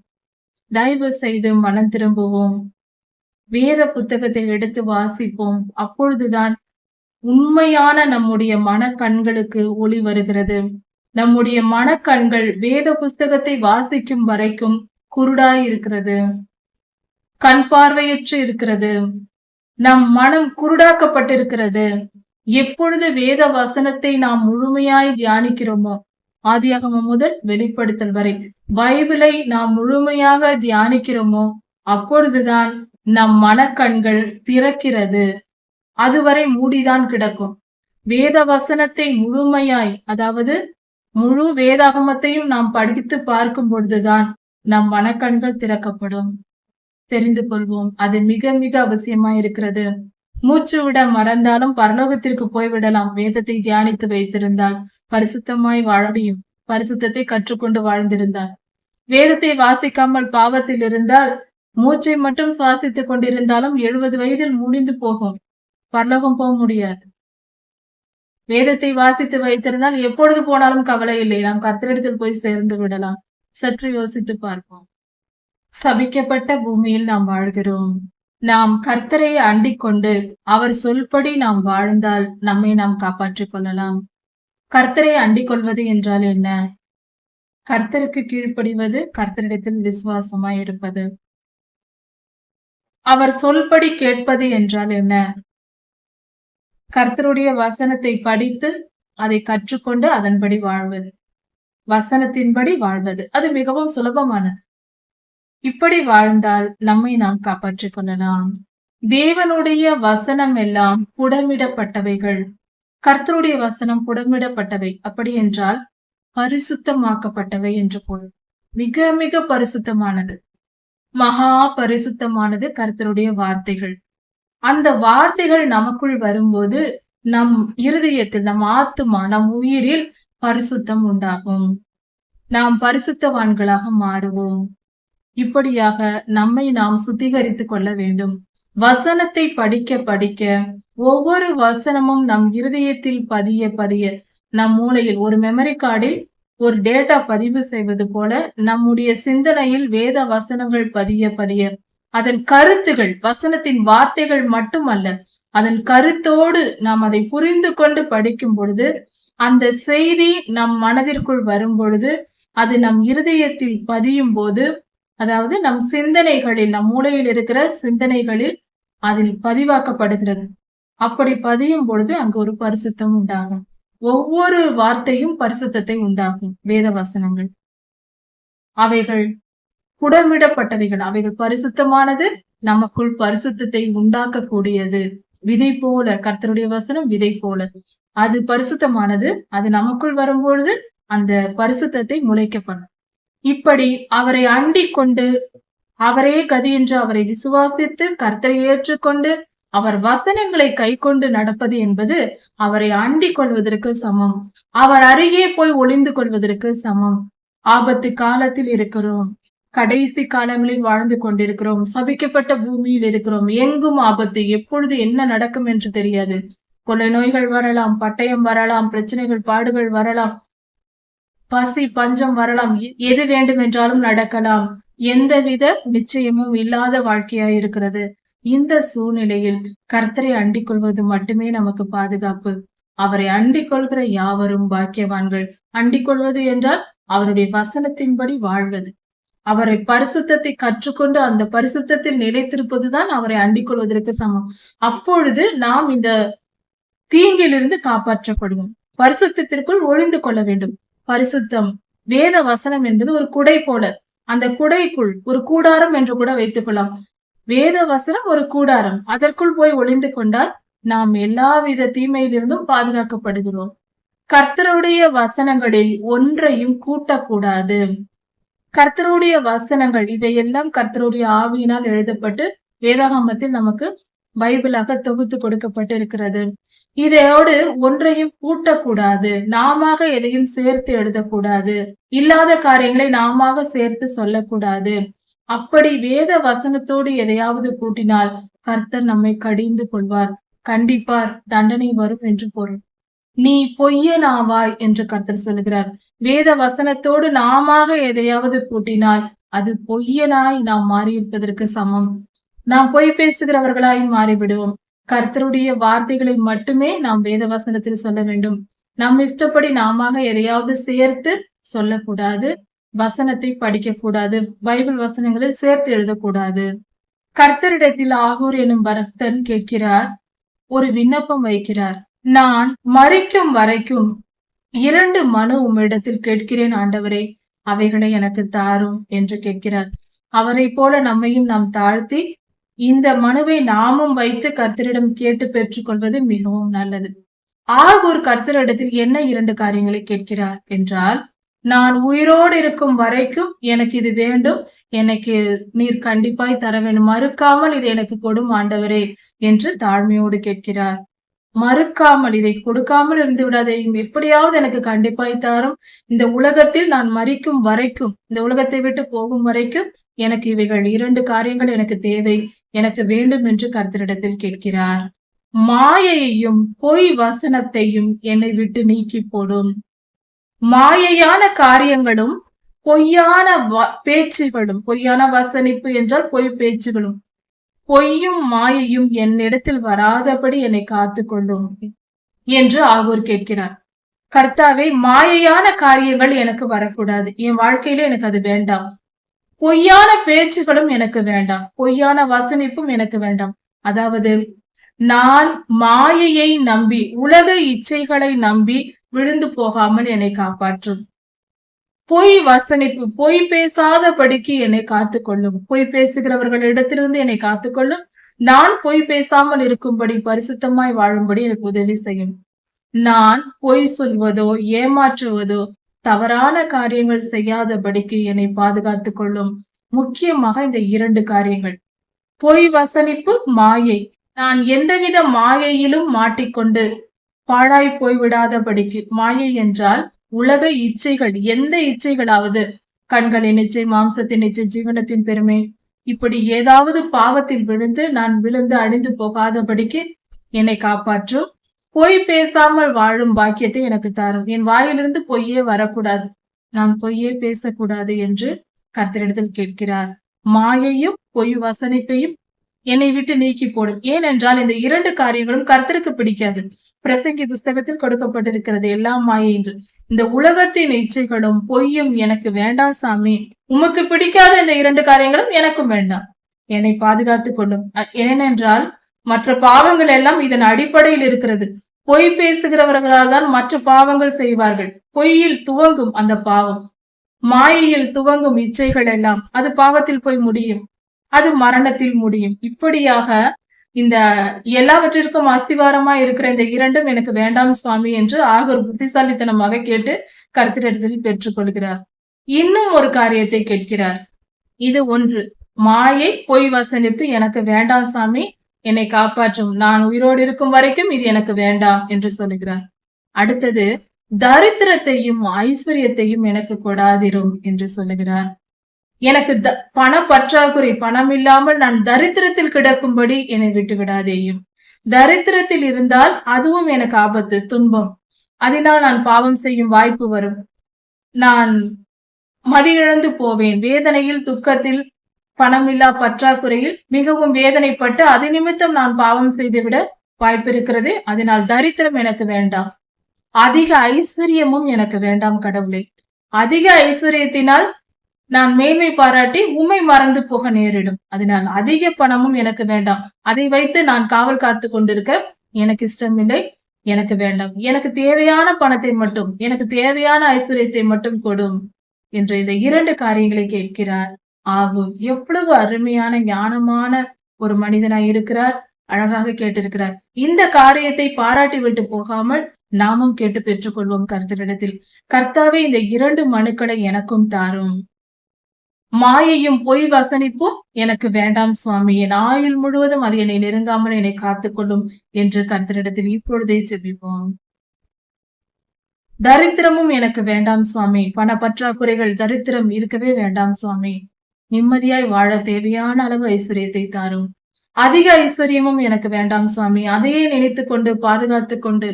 தயவு செய்து மனம் திரும்புவோம். வேத புத்தகத்தை எடுத்து வாசிப்போம். அப்பொழுதுதான் உண்மையான நம்முடைய மனக்கண்களுக்கு ஒளி வருகிறது. நம்முடைய மனக்கண்கள் வேத புஸ்தகத்தை வாசிக்கும் வரைக்கும் குருடாய் இருக்கிறது, கண் பார்வையற்று இருக்கிறது. நம் மனம் குருடாக்கப்பட்டிருக்கிறது. எப்பொழுது வேத வசனத்தை நாம் முழுமையாய் தியானிக்கிறோமோ, ஆதியாகமம் முதல் வெளிப்படுத்தல் வரை பைபிளை நாம் முழுமையாக தியானிக்கிறோமோ, அப்பொழுதுதான் நம் மனக்கண்கள் திறக்கிறது. அதுவரை மூடிதான் கிடக்கும். வேத வசனத்தை முழுமையாய், அதாவது முழு வேதாகமத்தையும் நாம் படித்து பார்க்கும் பொழுதுதான் நம் மனக்கண்கள் திறக்கப்படும். தெரிந்து கொள்வோம். அது மிக மிக அவசியமாய் இருக்கிறது. மூச்சு விட மறந்தாலும் பரலோகத்திற்கு போய்விடலாம். வேதத்தை தியானித்து வைத்திருந்தால் பரிசுத்தமாய் வாழ முடியும். பரிசுத்தத்தை கற்றுக்கொண்டு வாழ்ந்திருந்தால். வேதத்தை வாசிக்காமல் பாவத்தில் இருந்தால், மூச்சை மட்டும் சுவாசித்துக் கொண்டிருந்தாலும் 70 வயதில் முடிந்து போகும். பரலோகம் போக முடியாது. வேதத்தை வாசித்து வைத்திருந்தால் எப்பொழுது போனாலும் கவலை இல்லை. நாம் கர்த்தரிடத்தில் போய் சேர்ந்து விடலாம். சற்று யோசித்து பார்ப்போம். சபிக்கப்பட்ட பூமியில் நாம் வாழ்கிறோம். நாம் கர்த்தரை அண்டிக் கொண்டு அவர் சொல்படி நாம் வாழ்ந்தால் நம்மை நாம் காப்பாற்றிக் கொள்ளலாம். கர்த்தரை அண்டிக் கொள்வது என்றால் என்ன? கர்த்தருக்கு கீழ்ப்படிவது, கர்த்தரிடத்தில் விசுவாசமாய் இருப்பது. அவர் சொல்படி கேட்பது என்றால் என்ன? கர்த்தருடைய வசனத்தை படித்து அதை கற்றுக்கொண்டு அதன்படி வாழ்வது, வசனத்தின்படி வாழ்வது. அது மிகவும் சுலபமானது. இப்படி வாழ்ந்தால் நம்மை நாம் காப்பாற்றிக் கொள்ளலாம். தேவனுடைய வசனம் எல்லாம் புடமிடப்பட்டவைகள். கர்த்தருடைய வசனம் புடமிடப்பட்டவை. அப்படி என்றால் பரிசுத்தமாக்கப்பட்டவை என்று பொருள். மிக மிக பரிசுத்தமானது, மகா பரிசுத்தமானது கர்த்தருடைய வார்த்தைகள். அந்த வார்த்தைகள் நமக்குள் வரும்போது நம் இருதயத்தில், நம் ஆத்துமா, நம் உயிரில் பரிசுத்தம் உண்டாகும். நாம் பரிசுத்தவான்களாக மாறுவோம். இப்படியாக நம்மை நாம் சுத்திகரித்துக் கொள்ள வேண்டும். வசனத்தை படிக்க படிக்க ஒவ்வொரு வசனமும் நம் இருதயத்தில் பதிய பதிய நம் மூளையில் ஒரு மெமரி கார்டில் ஒரு டேட்டா பதிவு செய்வது போல நம்முடைய சிந்தனையில் வேத வசனங்கள் பதிய பதிய அதன் கருத்துகள், வசனத்தின் வார்த்தைகள் மட்டுமல்ல, அதன் கருத்தோடு நாம் அதை புரிந்து கொண்டு படிக்கும் பொழுது, அந்த செய்தி நம் மனதிற்குள் வரும் பொழுது, அது நம் இருதயத்தில் பதியும் போது, அதாவது நம் சிந்தனைகளில், நம் மூளையில் இருக்கிற சிந்தனைகளில் அதில் பதிவாக்கப்படுகிறது. அப்படி பதியும் பொழுது அங்கு ஒரு பரிசுத்தம் உண்டாகும். ஒவ்வொரு வார்த்தையும் பரிசுத்தத்தை உண்டாகும். வேத வசனங்கள் அவைகள் புடமிடப்பட்டவைகள், அவைகள் பரிசுத்தமானது, நமக்குள் பரிசுத்தத்தை உண்டாக்கக்கூடியது. விதை போல, கர்த்தருடைய வசனம் விதை போல, அது பரிசுத்தமானது. அது நமக்குள் வரும்பொழுது அந்த பரிசுத்தத்தை முளைக்கப்படும். இப்படி அவரை அண்டிக் கொண்டு, அவரே கதி என்று அவரை விசுவாசித்து கர்த்தரை ஏற்றுக்கொண்டு அவர் வசனங்களை கை கொண்டு நடப்பது என்பது அவரை அண்டிக் கொள்வதற்கு சமம். அவர் அருகே போய் ஒளிந்து கொள்வதற்கு சமம். ஆபத்து காலத்தில் இருக்கிறோம், கடைசி காலங்களில் வாழ்ந்து கொண்டிருக்கிறோம், சபிக்கப்பட்ட பூமியில் இருக்கிறோம், எங்கும் ஆபத்து, எப்பொழுது என்ன நடக்கும் என்று தெரியாது. கொள்ளை நோய்கள் வரலாம், பட்டயம் வரலாம், பிரச்சனைகள் பாடுகள் வரலாம், பசி பஞ்சம் வரலாம், எது வேண்டும் என்றாலும் நடக்கலாம். எந்தவித நிச்சயமும் இல்லாத வாழ்க்கையா இருக்கிறது. இந்த சூழ்நிலையில் கர்த்தரை அண்டிக் கொள்வது மட்டுமே நமக்கு பாதுகாப்பு. அவரை அண்டிக் கொள்கிற யாவரும் பாக்கியவான்கள். அண்டிக் கொள்வது என்றால் அவருடைய வசனத்தின்படி வாழ்வது. அவரை பரிசுத்தத்தை கற்றுக்கொண்டு அந்த பரிசுத்தத்தில் நிலைத்திருப்பதுதான் அவரை அண்டிக் கொள்வதற்கு சமம். அப்பொழுது நாம் இந்த தீங்கிலிருந்து காப்பாற்றப்படுவோம். பரிசுத்தத்திற்குள் ஒளிந்து கொள்ள வேண்டும். பரிசுத்தம், வேத வசனம் என்பது ஒரு குடை போல. அந்த குடைக்குள் ஒரு கூடாரம் என்று கூட வைத்துக் கொள்ளலாம். வேத வசனம் ஒரு கூடாரம், அதற்குள் போய் ஒளிந்து கொண்டால் நாம் எல்லாவித தீமையிலிருந்தும் பாதுகாக்கப்படுகிறோம். கர்த்தருடைய வசனங்களில் ஒன்றையும் கூட்டக்கூடாது. கர்த்தருடைய வசனங்கள் இவையெல்லாம் கர்த்தருடைய ஆவியினால் எழுதப்பட்டு வேதாகமத்தில் நமக்கு பைபிளாக தொகுத்து கொடுக்கப்பட்டு இருக்கிறது. இதோடு ஒன்றையும் கூட்டக்கூடாது. நாம எதையும் சேர்த்து எழுதக்கூடாது. இல்லாத காரியங்களை நாம சேர்த்து சொல்லக்கூடாது. அப்படி வேத வசனத்தோடு எதையாவது கூட்டினால் கர்த்தர் நம்மை கடிந்து கொள்வார், கண்டிப்பார், தண்டனை வரும் என்று பொருள். நீ பொய்யனாவாய் என்று கர்த்தர் சொல்லுகிறார். வேத வசனத்தோடு நாம எதையாவது கூட்டினால் அது பொய்யனாய் நாம் மாறியிருப்பதற்கு சமம். நாம் பொய் பேசுகிறவர்களாய் மாறிவிடுவோம். கர்த்தருடைய வார்த்தைகளை மட்டுமே நாம் வேத வசனத்தில் சொல்ல வேண்டும். நம் இஷ்டப்படி நாம எதையாவது சேர்த்து சொல்லக்கூடாது. வசனத்தை படிக்க கூடாது. பைபிள் வசனங்களில் சேர்த்து எழுதக்கூடாது. கர்த்தரிடத்தில் ஆகூர் எனும் பக்தன் கேட்கிறார், ஒரு விண்ணப்பம் வைக்கிறார். நான் மரிக்கும் வரைக்கும் 2 மனு உம்மிடத்தில் கேட்கிறேன் ஆண்டவரே, அவைகளை எனக்கு தாரும் என்று கேட்கிறார். அவரை போல நம்மையும் நாம் தாழ்த்தி இந்த மனுவை நாமும் வைத்து கர்த்தரிடம் கேட்டு பெற்றுக் கொள்வது மிகவும் நல்லது. ஆகூர் கர்த்தரிடத்தில் என்ன 2 காரியங்களை கேட்கிறார் என்றால், நான் உயிரோடு இருக்கும் வரைக்கும் எனக்கு இது வேண்டும், எனக்கு நீர் கண்டிப்பாய் தர வேண்டும், மறுக்காமல் இதை எனக்கு கொடும் ஆண்டவரே என்று தாழ்மையோடு கேட்கிறார். மறுக்காமல், இதை கொடுக்காமல் இருந்து விடாதே, எப்படியாவது எனக்கு கண்டிப்பாய் தாரும், இந்த உலகத்தில் நான் மரிக்கும் வரைக்கும், இந்த உலகத்தை விட்டு போகும் வரைக்கும் எனக்கு இவைகள் 2 காரியங்கள் எனக்கு தேவை, எனக்கு வேண்டும் என்று கர்த்தரிடத்தில் கேட்கிறார். மாயையையும் பொய் வசனத்தையும் என்னை விட்டு நீக்கி போடும். மாயையான காரியங்களும் பொய்யான பேச்சுகளும், பொய்யான வசனிப்பு என்றால் பொய் பேச்சுகளும், பொய்யும் மாயையும் என்னிடத்தில் வராதபடி என்னை காத்துக்கொள்ளும் என்று ஆகூர் கேட்கிறார். கர்த்தாவே, மாயையான காரியங்கள் எனக்கு வரக்கூடாது, என் வாழ்க்கையில எனக்கு அது வேண்டாம். பொய்யான பேச்சுகளும் எனக்கு வேண்டாம், பொய்யான வசனிப்பும் எனக்கு வேண்டாம். அதாவது நான் மாயையை நம்பி, உலக இச்சைகளை நம்பி விழுந்து போகாமல் என்னை காப்பாற்றும். பொய் வசனிப்பு, பொய் பேசாதபடிக்கு என்னை காத்துக்கொள்ளும். பொய் பேசுகிறவர்களிடத்திலிருந்து என்னை காத்துக்கொள்ளும். நான் பொய் பேசாமல் இருக்கும்படி, பரிசுத்தமாய் வாழும்படி எனக்கு உதவி செய்யும். நான் பொய் சொல்வதோ ஏமாற்றுவதோ தவறான காரியங்கள் செய்யாதபடிக்கு என்னை பாதுகாத்துக் கொள்ளும். முக்கியமாக இந்த 2 காரியங்கள், பொய் வசனிப்பு, மாயை. நான் எந்தவித மாயையிலும் மாட்டிக்கொண்டு பாழாய் போய்விடாதபடிக்கு. மாயை என்றால் உலக இச்சைகள், எந்த இச்சைகளாவது, கண்களின் இச்சை, மாம்சத்தின் இச்சை, ஜீவனத்தின் பெருமை, இப்படி ஏதாவது பாவத்தில் விழுந்து நான் விழுந்து அழிந்து போகாதபடிக்கு என்னை காப்பாற்றும். பொய் பேசாமல் வாழும் பாக்கியத்தை எனக்கு தாரும். என் வாயிலிருந்து பொய்யே வரக்கூடாது. நான் பொய்யே பேசக்கூடாது என்று கர்த்தரிடத்தில் கேட்கிறார். மாயையும் பொய் வசனிப்பையும் என்னை விட்டு நீக்கி போடும். ஏனென்றால் இந்த 2 காரியங்களும் கர்த்தருக்கு பிடிக்காது. பிரசங்கி புஸ்தகத்தில் கொடுக்கப்பட்டிருக்கிறது எல்லாம் மாயை என்று. இந்த உலகத்தின் இச்சைகளும் பொய்யும் எனக்கு வேண்டாம் சாமி. உமக்கு பிடிக்காத இந்த 2 காரியங்களும் எனக்கும் வேண்டாம். என்னை பாதுகாத்துக் கொள்ளும். ஏனென்றால் மற்ற பாவங்கள் எல்லாம் இதன் அடிப்படையில் இருக்கிறது. பொய் பேசுகிறவர்களால் தான் மற்ற பாவங்கள் செய்வார்கள். பொய்யில் துவங்கும் அந்த பாவம், மாயையில் துவங்கும் இச்சைகள் எல்லாம் அது பாவத்தில் போய் முடியும், அது மரணத்தில் முடியும். இப்படியாக இந்த எல்லாவற்றிற்கும் அஸ்திவாரமா இருக்கிற இந்த 2ம் எனக்கு வேண்டாம் சுவாமி என்று ஆகூர் புத்திசாலித்தனமாக கேட்டு கர்த்தரிடத்தில் பெற்றுக் கொள்கிறார். இன்னும் ஒரு காரியத்தை கேட்கிறார். இது ஒன்று, மாயை பொய் வசனிப்பு எனக்கு வேண்டாம் சாமி, என்னை காப்பாற்றும். நான் உயிரோடு இருக்கும் வரைக்கும் இது எனக்கு வேண்டாம் என்று சொல்லுகிறார். அடுத்தது, தரித்திரத்தையும் ஐஸ்வர்யத்தையும் எனக்கு கொடாதிரும் என்று சொல்லுகிறார். எனக்கு பண பற்றாக்குறை, பணம் இல்லாமல் நான் தரித்திரத்தில் கிடக்கும்படி என்னை விட்டு விடாதேயும். தரித்திரத்தில் இருந்தால் அதுவும் எனக்கு ஆபத்து, துன்பம். அதனால் நான் பாவம் செய்யும் வாய்ப்பு வரும். நான் மதியிழந்து போவேன். வேதனையில், துக்கத்தில், பணமில்லா பற்றாக்குறையில் மிகவும் வேதனைப்பட்டு அது நிமித்தம் நான் பாவம் செய்துவிட வாய்ப்பு இருக்கிறது. அதனால் தரித்திரம் எனக்கு வேண்டாம். அதிக ஐஸ்வர்யமும் எனக்கு வேண்டாம் கடவுளே. அதிக ஐஸ்வர்யத்தினால் நான் மேன்மை பாராட்டி உம்மை மறந்து போக நேரிடும். அதனால் அதிக பணமும் எனக்கு வேண்டாம். அதை வைத்து நான் காவல் காத்து கொண்டிருக்க எனக்கு இஷ்டமில்லை, எனக்கு வேண்டாம். எனக்கு தேவையான பணத்தை மட்டும், எனக்கு தேவையான ஐஸ்வர்யத்தை மட்டும் கொடும் என்று இந்த 2 காரியங்களை கேட்கிறார் ஆகூர். எவ்வளவு அருமையான ஞானமான ஒரு மனிதனாய் இருக்கிறார். அழகாக கேட்டிருக்கிறார். இந்த காரியத்தை பாராட்டி விட்டு போகாமல் நாமும் கேட்டு பெற்றுக்கொள்வோம் கர்த்தரிடத்தில். கர்த்தாவே, இந்த 2 மனுக்களை எனக்கும் தாரும். மாயையும் பொய் வசனிப்பும் எனக்கு வேண்டாம் சுவாமி. என் ஆயுள் முழுவதும் அது என்னை நெருங்காமல் என்னை காத்துக்கொள்ளும் என்று கர்த்தரிடத்தில் இப்பொழுதே செபிப்போம். தரித்திரமும் எனக்கு வேண்டாம் சுவாமி. பண பற்றாக்குறைகள், தரித்திரம் இருக்கவே வேண்டாம் சுவாமி. நிம்மதியாய் வாழ தேவையான அளவு ஐஸ்வர்யத்தை தாரும். அதிக ஐஸ்வர்யமும் எனக்கு வேண்டாம் சுவாமி. அதையே நினைத்து கொண்டு பாதுகாத்து கொண்டு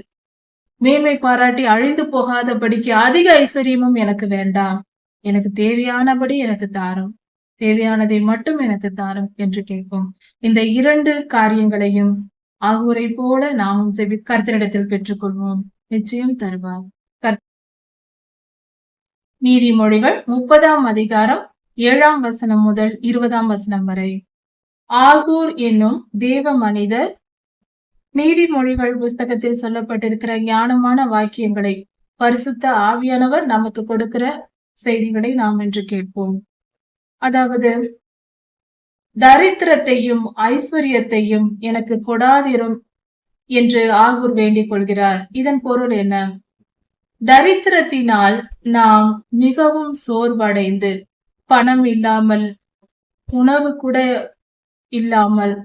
மேன்மை பாராட்டி அழிந்து போகாதபடிக்கு அதிக ஐஸ்வர்யமும் எனக்கு வேண்டாம். எனக்கு தேவையானபடி எனக்கு தாரும், தேவையானதை மட்டும் எனக்கு தாரும் என்று கேட்போம். இந்த 2 காரியங்களையும் ஆகூரை போல நாமும் கர்த்தரிடத்தில் பெற்றுக்கொள்வோம். நிச்சயம் தருவார். நீதிமொழிகள் 30ஆம் அதிகாரம் 7ஆம் வசனம் முதல் 20ஆம் வசனம் வரை. ஆகூர் என்னும் தேவ மனிதர் நீதிமொழிகள் புஸ்தகத்தில் சொல்லப்பட்டிருக்கிற ஞானமான வாக்கியங்களை பரிசுத்த ஆவியானவர் நமக்கு கொடுக்கிற செய்திகளை நாம் இன்று கேட்போம். அதாவது, தரித்திரத்தையும் ஐஸ்வர்யத்தையும் எனக்கு கொடாதிரும் என்று ஆகூர் வேண்டிக் கொள்கிறார். இதன் பொருள் என்ன? தரித்திரத்தினால் நாம் மிகவும் சோர்வடைந்து, பணம் இல்லாமல், உணவு கூட இல்லாமல்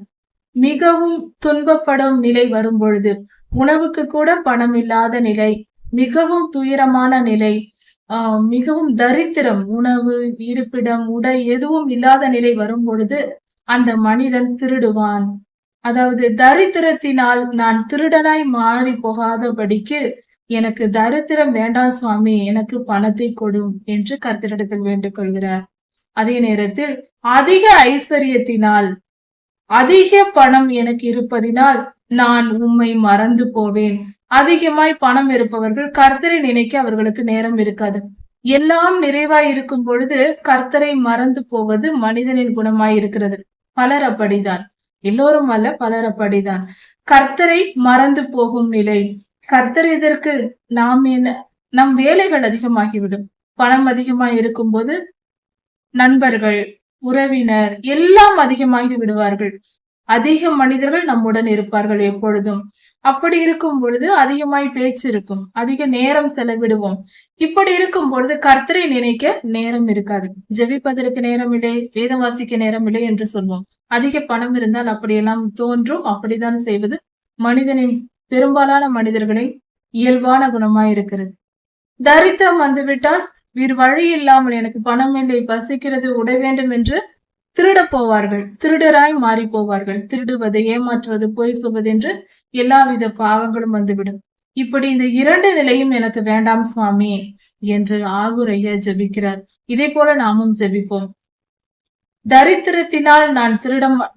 மிகவும் துன்பப்படும் நிலை வரும் பொழுது, உணவுக்கு கூட பணம் இல்லாத நிலை, மிகவும் துயரமான நிலை, மிகவும் தரித்திரம், உணவு, இருப்பிடம், உடை எதுவும் இல்லாத நிலை வரும் பொழுது அந்த மனிதன் திருடுவான். அதாவது, தரித்திரத்தினால் நான் திருடனாய் மாறி போகாதபடிக்கு எனக்கு தரித்திரம் வேண்டாம் சுவாமி, எனக்கு பணத்தை கொடும் என்று கர்த்தரிடத்தில் வேண்டிக் கொள்கிறார். அதே நேரத்தில் அதிக ஐஸ்வர்யத்தினால், அதிக பணம் எனக்கு இருப்பதினால் நான் உம்மை மறந்து போவேன். அதிகமாய் பணம் இருப்பவர்கள் கர்த்தரை நினைக்க அவர்களுக்கு நேரம் இருக்காது. எல்லாம் நிறைவாய் இருக்கும் பொழுது கர்த்தரை மறந்து போவது மனிதனின் குணமாய் இருக்கிறது. பலர் அப்படிதான், எல்லோரும் அல்ல, பலர் அப்படிதான். கர்த்தரை மறந்து போகும் நிலை. கர்த்தர் இதற்கு நம் வேலைகள் அதிகமாகிவிடும். பணம் அதிகமாய் இருக்கும் போது நண்பர்கள், உறவினர் எல்லாம் அதிகமாகி விடுவார்கள். அதிக மனிதர்கள் நம்முடன் இருப்பார்கள் எப்பொழுதும். அப்படி இருக்கும் பொழுது அதிகமாய் பேச்சு இருக்கும், அதிக நேரம் செலவிடுவோம். இப்படி இருக்கும் பொழுது கர்த்தரை நினைக்க நேரம் இருக்காது. ஜெபிப்பதற்கு நேரம் இல்லை, வேதம் வாசிக்க நேரம் இல்லை என்று சொல்வோம். அதிக பணம் இருந்தால் அப்படியெல்லாம் தோன்றும். அப்படித்தான் செய்வது மனிதனின், பெரும்பாலான மனிதர்களின் இயல்பான குணமாய் இருக்கிறது. தரித்திரம் வந்துவிட்டால் வேறு வழி இல்லாமல் எனக்கு பணம் இல்லை, பசிக்கிறது, உடை வேண்டும் என்று திருட போவார்கள். திருடராய் மாறி போவார்கள். திருடுவது, ஏமாற்றுவது, பொய் சொல்வது என்று எல்லாவித பாவங்களும் வந்துவிடும். இப்படி இந்த 2 நிலையும் எனக்கு வேண்டாம் சுவாமி என்று ஆகூர் ஐயா ஜெபிக்கிறார். இதே போல நாமும் ஜெபிப்போம். தரித்திரத்தினால் நான்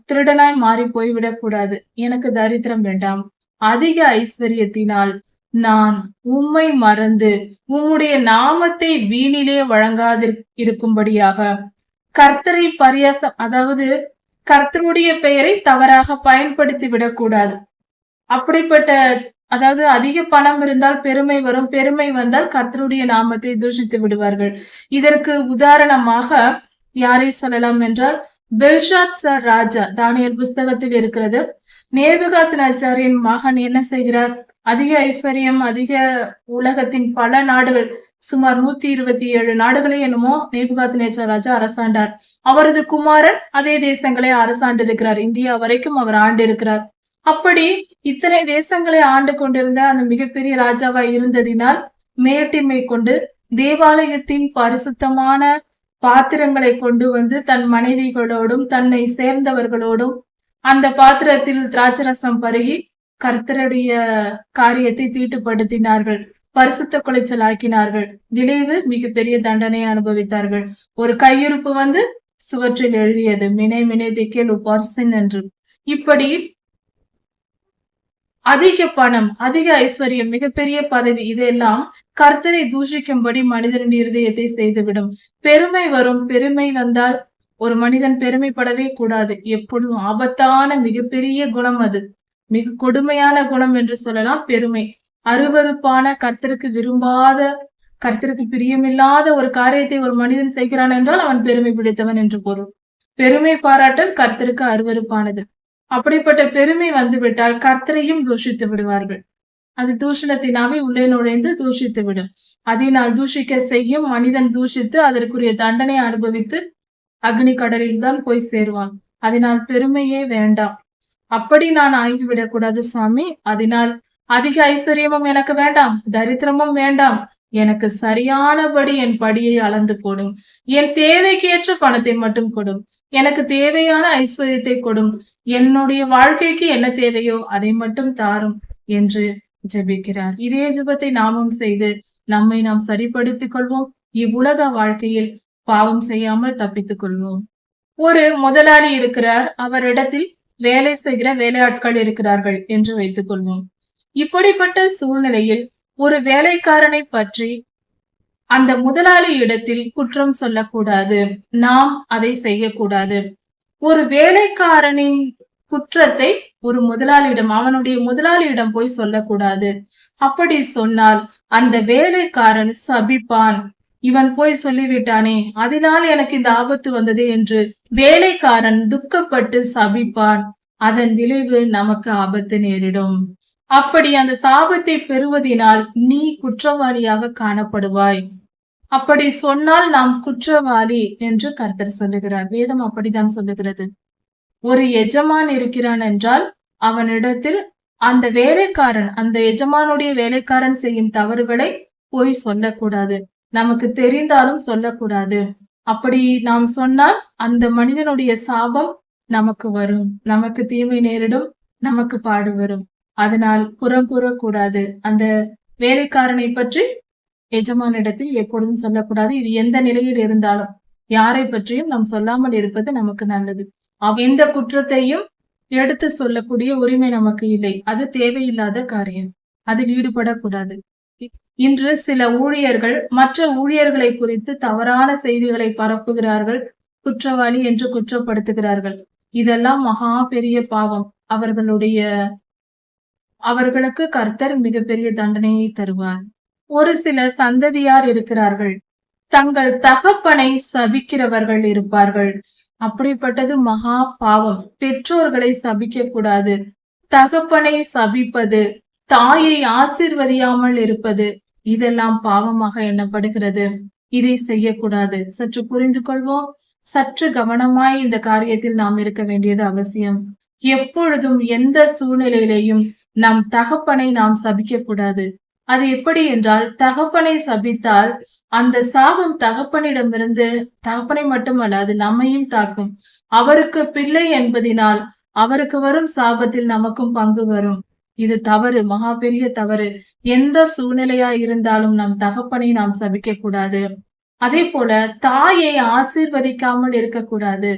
திருடனாய் மாறி போய்விடக் கூடாது. எனக்கு தரித்திரம் வேண்டாம். அதிக ஐஸ்வர்யத்தினால் நான் உம்மை மறந்து உம்முடைய நாமத்தை வீணிலே இருக்கும்படியாக கர்த்தரை பரியாசம், அதாவது கர்த்தருடைய பெயரை தவறாக பயன்படுத்தி விடக்கூடாது. அப்படிப்பட்ட, அதாவது அதிக பணம் இருந்தால் பெருமை வரும், பெருமை வந்தால் கர்த்தருடைய நாமத்தை தூஷித்து விடுவார்கள். இதற்கு உதாரணமாக யாரை சொல்லலாம் என்றால், பெல்ஷாத்சார் ராஜா, தானியேல் புஸ்தகத்தில் இருக்கிறது. நேபுகாத்நேச்சாரின் மகன் என்ன செய்கிறார்? அதிக ஐஸ்வர்யம், அதிக உலகத்தின் பல நாடுகள், சுமார் 127 நாடுகளை என்னமோ நேபுகாத்நேச்சார் ராஜா அரசாண்டார். அவரது குமாரன் அதே தேசங்களை அரசாண்டு இருக்கிறார். இந்தியா வரைக்கும் அவர் ஆண்டு இருக்கிறார். அப்படி இத்தனை தேசங்களை ஆண்டு கொண்டிருந்த அந்த மிகப்பெரிய ராஜாவாய் இருந்ததினால் மேட்டிமை கொண்டு தேவாலயத்தின் பரிசுத்தமான பாத்திரங்களை கொண்டு வந்து தன் மனைவிகளோடும் தன்னை சேர்ந்தவர்களோடும் அந்த பாத்திரத்தில் திராட்சரசம் பருகி கர்த்தருடைய காரியத்தை தீட்டுப்படுத்தினார்கள், பரிசுத்த குலைச்சல் ஆக்கினார்கள். விளைவு மிகப்பெரிய தண்டனையை அனுபவித்தார்கள். ஒரு கையிருப்பு வந்து சுவற்றில் எழுதியது, மினே மினே தெக்கேல் உபார்சின் என்று. இப்படி அதிக பணம், அதிக ஐஸ்வர்யம், மிகப்பெரிய பதவி, இதெல்லாம் கர்த்தரை தூஷிக்கும்படி மனிதனின் இருதயத்தை செய்துவிடும். பெருமை வரும். பெருமை வந்தால் ஒரு மனிதன் பெருமைப்படவே கூடாது. எப்பொழுதும் ஆபத்தான மிகப்பெரிய குணம் அது. மிக கொடுமையான குணம் என்று சொல்லலாம் பெருமை. அருவருப்பான, கர்த்தருக்கு விரும்பாத, கர்த்தருக்கு பிரியமில்லாத ஒரு காரியத்தை ஒரு மனிதன் செய்கிறான் என்றால் அவன் பெருமை பிடித்தவன் என்று பொருள். பெருமை பாராட்டல் கர்த்தருக்கு அருவருப்பானது. அப்படிப்பட்ட பெருமை வந்துவிட்டால் கர்த்தரையும் தூஷித்து விடுவார்கள். அது தூஷணத்தினாவே உள்ளே நுழைந்து தூஷித்து விடும். அதனால் தூஷிக்க செய்யும் மனிதன் தூஷித்து அதற்குரிய தண்டனை அனுபவித்து அக்னி கடலில் தான் போய் சேருவான். அதனால் பெருமையே வேண்டாம். அப்படி நான் ஆகிவிடக் கூடாது சுவாமி. அதனால் அதிக ஐஸ்வர்யமும் எனக்கு வேண்டாம், தரித்திரமும் வேண்டாம். எனக்கு சரியானபடி என் படியை அளந்து போடும். என் தேவைக்கேற்ற பணத்தை மட்டும் கொடும். எனக்கு தேவையான ஐஸ்வர்யத்தை கொடும். என்னுடைய வாழ்க்கைக்கு என்ன தேவையோ அதை மட்டும் தாரும் என்று ஜெபிக்கிறார். இதே ஜெபத்தை நாமும் செய்து நம்மை நாம் சரிப்படுத்திக் கொள்வோம். இவ்வுலக வாழ்க்கையில் பாவம் செய்யாமல் தப்பித்துக் கொள்வோம். ஒரு முதலாளி இருக்கிறார், அவரிடத்தில் வேலை செய்கிற வேலையாட்கள் இருக்கிறார்கள் என்று வைத்துக் கொள்வோம். இப்படிப்பட்ட சூழ்நிலையில் ஒரு வேலைக்காரனை பற்றி அந்த முதலாளி இடத்தில் குற்றம் சொல்லக்கூடாது. நாம் அதை செய்யக்கூடாது. ஒரு வேலைக்காரனின் குற்றத்தை ஒரு முதலாளியிடம், அவனுடைய முதலாளியிடம் போய் சொல்லக்கூடாது. அப்படி சொன்னால் அந்த வேலைக்காரன் சபிப்பான். இவன் போய் சொல்லிவிட்டானே, அதனால் எனக்கு இந்த ஆபத்து வந்தது என்று வேலைக்காரன் துக்கப்பட்டு சபிப்பான். அதன் விளைவு நமக்கு ஆபத்து நேரிடும். அப்படி அந்த சாபத்தை பெறுவதனால் நீ குற்றவாளியாக காணப்படுவாய். அப்படி சொன்னால் நாம் குற்றவாளி என்று கர்த்தர் சொல்லுகிறார். வேதம் அப்படித்தான் சொல்லுகிறது. ஒரு எஜமான் இருக்கிறான் என்றால் அவனிடத்தில் அந்த வேலைக்காரன், அந்த எஜமானுடைய வேலைக்காரன் செய்யும் தவறுகளை போய் சொல்லக்கூடாது. நமக்கு தெரிந்தாலும் சொல்லக்கூடாது. அப்படி நாம் சொன்னால் அந்த மனிதனுடைய சாபம் நமக்கு வரும், நமக்கு தீமை நேரிடும், நமக்கு பாடு வரும். அதனால் புறம் கூறக்கூடாது. அந்த வேலைக்காரனை பற்றி எஜமானிடத்தில் எப்பொழுதும் சொல்லக்கூடாது. இது எந்த நிலையில் இருந்தாலும் யாரை பற்றியும் நாம் சொல்லாமல் இருப்பது நமக்கு நல்லது. எந்த குற்றத்தையும் எடுத்து சொல்லக்கூடிய உரிமை நமக்கு இல்லை. அது தேவையில்லாத காரியம். அதில் ஈடுபடக்கூடாது. இன்று சில ஊழியர்கள் மற்ற ஊழியர்களை குறித்து தவறான செய்திகளை பரப்புகிறார்கள், குற்றவாளி என்று குற்றப்படுத்துகிறார்கள். இதெல்லாம் மகா பெரிய பாவம். அவர்களுக்கு கர்த்தர் மிகப்பெரிய தண்டனையை தருவார். ஒரு சில சந்ததியார் இருக்கிறார்கள், தங்கள் தகப்பனை சபிக்கிறவர்கள் இருப்பார்கள். அப்படிப்பட்டது மகா பாவம். பெற்றோர்களை சபிக்க கூடாது. தகப்பனை சபிப்பது, தாயை ஆசீர்வதியாமல் இருப்பது, இதெல்லாம் பாவமாக எண்ணப்படுகிறது. இதை செய்யக்கூடாது. சற்று புரிந்து கொள்வோம். சற்று கவனமாய் இந்த காரியத்தில் நாம் இருக்க வேண்டியது அவசியம். எப்பொழுதும் எந்த சூழ்நிலையிலையும் நம் தகப்பனை நாம் சபிக்க கூடாது. அது எப்படி என்றால், தகப்பனை சபித்தால் அந்த சாபம் தகப்பனிடமிருந்து, தகப்பனை மட்டுமல்ல அது நம்மையும் தாக்கும். அவருக்கு பிள்ளை என்பதினால் அவருக்கு வரும் சாபத்தில் நமக்கும் பங்கு வரும். இது தவறு, மகா பெரிய தவறு. எந்த சூழ்நிலையா இருந்தாலும் நம் தகப்பனை நாம் சபிக்க கூடாது. அதே போல தாயை ஆசீர்வதிக்காமல் இருக்கக்கூடாது.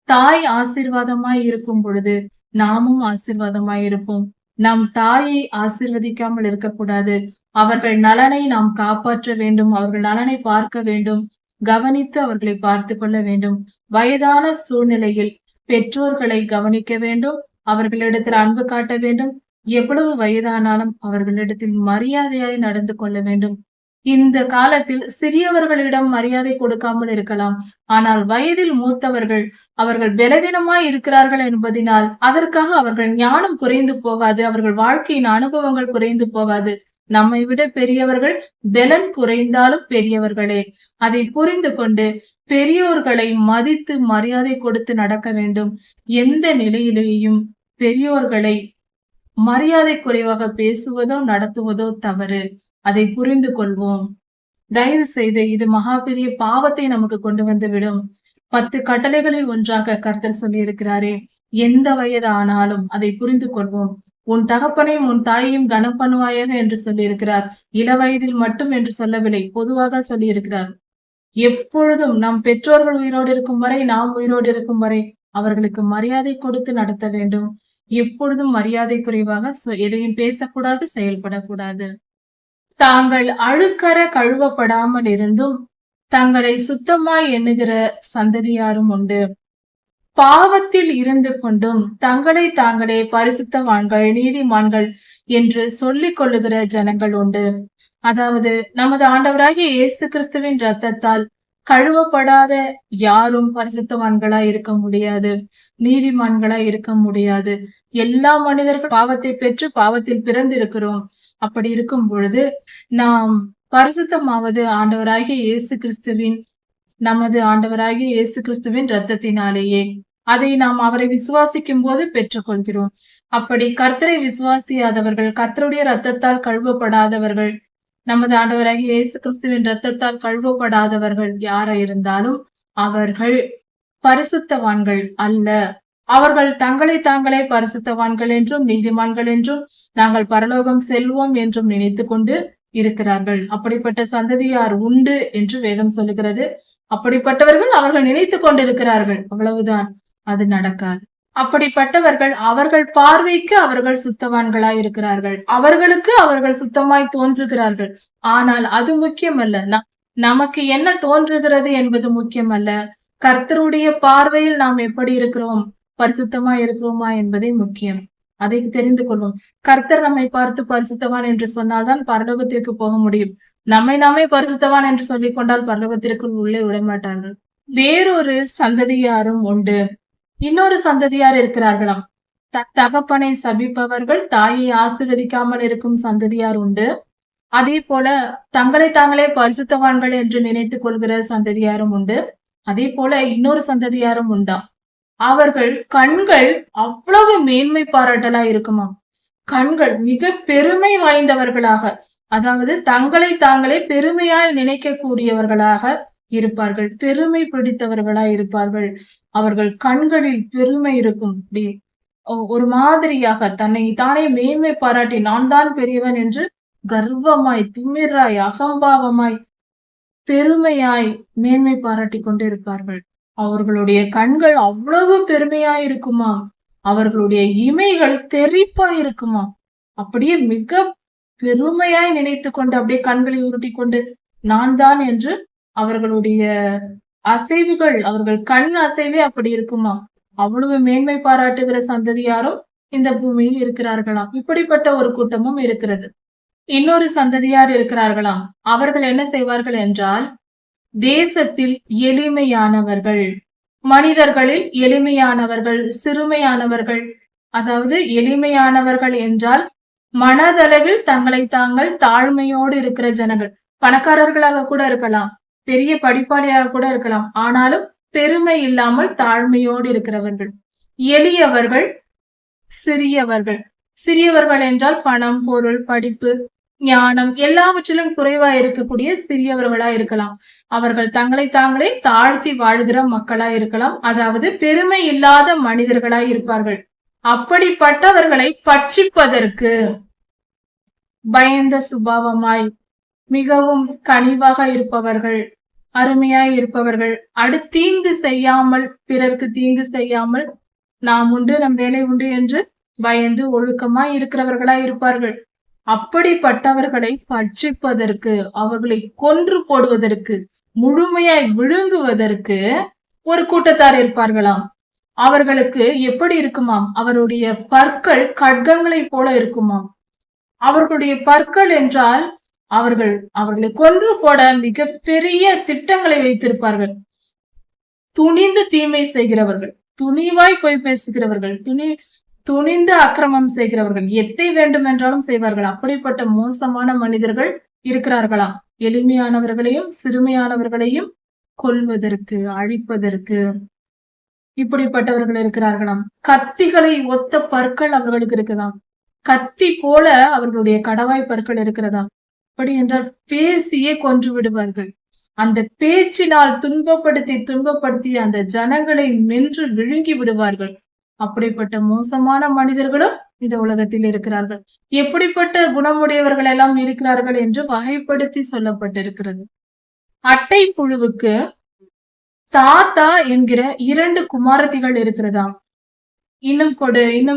தாய் ஆசீர்வாதமாய் இருக்கும் பொழுது நாமும் ஆசீர்வாதமாய் இருப்போம். நம் தாயை ஆசீர்வதிக்காமல் இருக்கக்கூடாது. அவர்கள் நலனை நாம் காப்பாற்ற வேண்டும். அவர்கள் நலனை பார்க்க வேண்டும். கவனித்து அவர்களை பார்த்துக் கொள்ள வேண்டும். வயதான சூழ்நிலையில் பெற்றோர்களை கவனிக்க வேண்டும். அவர்களிடத்தில் அன்பு காட்ட வேண்டும். எவ்வளவு வயதானாலும் அவர்களிடத்தில் மரியாதையாய் நடந்து கொள்ள வேண்டும். இந்த காலத்தில் சிறியவர்களிடம் மரியாதை கொடுக்காமல் இருக்கலாம். ஆனால் வயதில் மூத்தவர்கள் அவர்கள் பலவீனமாய் இருக்கிறார்கள் என்பதனால் அதற்காக அவர்கள் ஞானம் குறைந்து போகாது. அவர்கள் வாழ்க்கையின் அனுபவங்கள் குறைந்து போகாது. நம்மை விட பெரியவர்கள் பலன் குறைந்தாலும் பெரியவர்களே. அதை புரிந்து கொண்டு பெரியோர்களை மதித்து மரியாதை கொடுத்து நடக்க வேண்டும். எந்த நிலையிலேயும் பெரியோர்களை மரியாதை குறைவாக பேசுவதோ நடத்துவதோ தவறு. அதை புரிந்து கொள்வோம். தயவு செய்து இது மகா பெரிய பாவத்தை நமக்கு கொண்டு வந்து விடும். 10 கட்டளைகளில் ஒன்றாக கர்த்தர் சொல்லி இருக்கிறாரே, எந்த வயது ஆனாலும் அதை புரிந்து கொள்வோம். உன் தகப்பனையும் உன் தாயையும் கனம் பண்ணுவாயாக என்று சொல்லி இருக்கிறார். இள வயதில் மட்டும் என்று சொல்லவில்லை, பொதுவாக சொல்லி இருக்கிறார். எப்பொழுதும் நம் பெற்றோர்கள் உயிரோடு இருக்கும் வரை, நாம் உயிரோடு இருக்கும் வரை அவர்களுக்கு மரியாதை கொடுத்து நடத்த வேண்டும். எப்பொழுதும் மரியாதை குறைவாக எதையும் பேசக்கூடாது, செயல்படக்கூடாது. தாங்கள் அழுக்கற கழுவப்படாமல் இருந்தும் தங்களை சுத்தமாய் எண்ணுகிற சந்ததியாரும் உண்டு. பாவத்தில் இருந்து கொண்டும் தங்களை தாங்களே பரிசுத்தவான்கள், நீதிமான்கள் என்று சொல்லிக் கொள்ளுகிற ஜனங்கள் உண்டு. அதாவது நமது ஆண்டவராகிய இயேசு கிறிஸ்துவின் இரத்தத்தால் கழுவப்படாத யாரும் பரிசுத்தவான்களாய் இருக்க முடியாது, நீதிமான்களாய் இருக்க முடியாது. எல்லா மனிதர்கள் பாவத்தை பெற்று பாவத்தில் பிறந்திருக்கிறோம். அப்படி இருக்கும் பொழுது நாம் பரிசுத்தமாவது ஆண்டவராகிய இயேசு கிறிஸ்துவின் நமது ஆண்டவராகிய இயேசு கிறிஸ்துவின் இரத்தத்தினாலேயே. அதை நாம் அவரை விசுவாசிக்கும் போது பெற்றுக்கொள்கிறோம். அப்படி கர்த்தரை விசுவாசியாதவர்கள், கர்த்தருடைய இரத்தத்தால் கழுவப்படாதவர்கள், நமது ஆண்டவராகிய இயேசு கிறிஸ்துவின் இரத்தத்தால் கழுவப்படாதவர்கள் யாரா இருந்தாலும் அவர்கள் பரிசுத்தவான்கள் அல்ல. அவர்கள் தங்களை தாங்களே பரிசுத்தவான்கள் என்றும் நீதிமான்கள் என்றும் நாங்கள் பரலோகம் செல்வோம் என்றும் நினைத்து கொண்டு இருக்கிறார்கள். அப்படிப்பட்ட சந்ததியார் உண்டு என்று வேதம் சொல்லுகிறது. அப்படிப்பட்டவர்கள் அவர்கள் நினைத்து கொண்டிருக்கிறார்கள், அவ்வளவுதான். அது நடக்காது. அப்படிப்பட்டவர்கள் அவர்கள் பார்வைக்கு அவர்கள் சுத்தவான்களாய் இருக்கிறார்கள். அவர்களுக்கு அவர்கள் சுத்தமாய் தோன்றுகிறார்கள். ஆனால் அது முக்கியமல்ல. நமக்கு என்ன தோன்றுகிறது என்பது முக்கியமல்ல. கர்த்தருடைய பார்வையில் நாம் எப்படி இருக்கிறோம், பரிசுத்தமா இருக்கிறோமா என்பதே முக்கியம். அதை தெரிந்து கொள்வோம். கர்த்தர் நம்மை பார்த்து பரிசுத்தவான் என்று சொன்னால்தான் பரலோகத்திற்கு போக முடியும். நம்மை நாமே பரிசுத்தவான் என்று சொல்லிக் கொண்டால் பரலோகத்திற்குள் உள்ளே விடமாட்டார்கள். வேறொரு சந்ததியாரும் உண்டு. இன்னொரு சந்ததியார் இருக்கிறார்களாம். தகப்பனை சபிப்பவர்கள், தாயை ஆசீர்வதிக்காமல் இருக்கும் சந்ததியார் உண்டு. அதே போல தங்களை தாங்களே பரிசுத்தவான்கள் என்று நினைத்துக் கொள்கிற சந்ததியாரும் உண்டு. அதே போல இன்னொரு சந்ததியாரும் உண்டாம். அவர்கள் கண்கள் அவ்வளவு மேன்மை பாராட்டலா இருக்குமா. கண்கள் மிக பெருமை வாய்ந்தவர்களாக, அதாவது தங்களை தாங்களே பெருமையாய் நினைக்க கூடியவர்களாக இருப்பார்கள். பெருமை பிடித்தவர்களாய் இருப்பார்கள். அவர்கள் கண்களில் பெருமை இருக்கும். அப்படி ஒரு மாதிரியாக தன்னை தானே மேன்மை பாராட்டி நான் தான் பெரியவன் என்று கர்வமாய், திமிராய், அகம்பாவமாய், பெருமையாய் மேன்மை பாராட்டி கொண்டு இருப்பார்கள். அவர்களுடைய கண்கள் அவ்வளவு பெருமையாய் இருக்குமா. அவர்களுடைய இமைகள் தெறிப்பா இருக்குமா. அப்படியே மிக பெருமையாய் நினைத்து கொண்டு அப்படியே கண்களை உருட்டி கொண்டு நான் தான் என்று அவர்களுடைய அசைவுகள், அவர்கள் கண் அசைவே அப்படி இருக்குமா. அவ்வளவு மேன்மை பாராட்டுகிற சந்ததியாரும் இந்த பூமியில் இருக்கிறார்களாம். இப்படிப்பட்ட ஒரு கூட்டமும் இருக்கிறது. இன்னொரு சந்ததியார் இருக்கிறார்களாம். அவர்கள் என்ன செய்வார்கள் என்றால், தேசத்தில் எளிமையானவர்கள், மனிதர்களில் எளிமையானவர்கள், சிறுமையானவர்கள். அதாவது எளிமையானவர்கள் என்றால் மனதளவில் தங்களை தாங்கள் தாழ்மையோடு இருக்கிற ஜனங்கள். பணக்காரர்களாக கூட இருக்கலாம், பெரிய படிப்பாளியாக கூட இருக்கலாம். ஆனாலும் பெருமை இல்லாமல் தாழ்மையோடு இருக்கிறவர்கள். எளியவர்கள், சிறியவர்கள். சிறியவர்கள் என்றால் பணம், பொருள், படிப்பு, ஞானம் எல்லாவற்றிலும் குறைவா இருக்கக்கூடிய சிறியவர்களா இருக்கலாம். அவர்கள் தங்களை தாங்களே தாழ்த்தி வாழ்கிற மக்களா இருக்கலாம். அதாவது பெருமை இல்லாத மனிதர்களாய் இருப்பார்கள். அப்படிப்பட்டவர்களை பட்சிப்பதற்கு பயந்த சுபாவமாய் மிகவும் கனிவாக இருப்பவர்கள், அருமையாய் இருப்பவர்கள், தீங்கு செய்யாமல், பிறர்க்கு தீங்கு செய்யாமல், நாம் உண்டு நம் வேலை உண்டு என்று பயந்து ஒழுக்கமாய் இருக்கிறவர்களாய் இருப்பார்கள். அப்படிப்பட்டவர்களை பட்சிப்பதற்கு, அவர்களை கொன்று போடுவதற்கு, முழுமையாய் விழுங்குவதற்கு ஒரு கூட்டத்தார் இருப்பார்களாம். அவர்களுக்கு எப்படி இருக்குமாம்? அவருடைய பற்கள் கட்கங்களை போல இருக்குமாம். அவர்களுடைய பற்கள் என்றால் அவர்களை கொன்று போட மிக பெரிய திட்டங்களை வைத்திருப்பார்கள். துணிந்து தீமை செய்கிறவர்கள், துணிவாய் போய் பேசுகிறவர்கள், துணிந்து அக்கிரமம் செய்கிறவர்கள், எத்தை வேண்டும் என்றாலும் செய்வார்கள். அப்படிப்பட்ட மோசமான மனிதர்கள் இருக்கிறார்களாம். எளிமையானவர்களையும் சிறுமையானவர்களையும் கொல்வதற்கு, அழிப்பதற்கு இப்படிப்பட்டவர்கள் இருக்கிறார்களாம். கத்திகளை ஒத்த பற்கள் அவர்களுக்கு இருக்குதாம். கத்தி போல அவர்களுடைய கடவாய் பற்கள் இருக்கிறதாம். அப்படி என்றால் பேசியே கொன்று விடுவார்கள். அந்த பேச்சினால் துன்பப்படுத்தி அந்த ஜனங்களை மென்று விழுங்கி விடுவார்கள். அப்படிப்பட்ட மோசமான மனிதர்களும் இந்த உலகத்தில் இருக்கிறார்கள். எப்படிப்பட்ட குணமுடையவர்கள் எல்லாம் இருக்கிறார்கள் என்று வகைப்படுத்தி சொல்லப்பட்டிருக்கிறது. அட்டை புழுவுக்கு தாத்தா என்கிற 2 குமாரத்திகள் இருக்கிறதாம். இன்னும்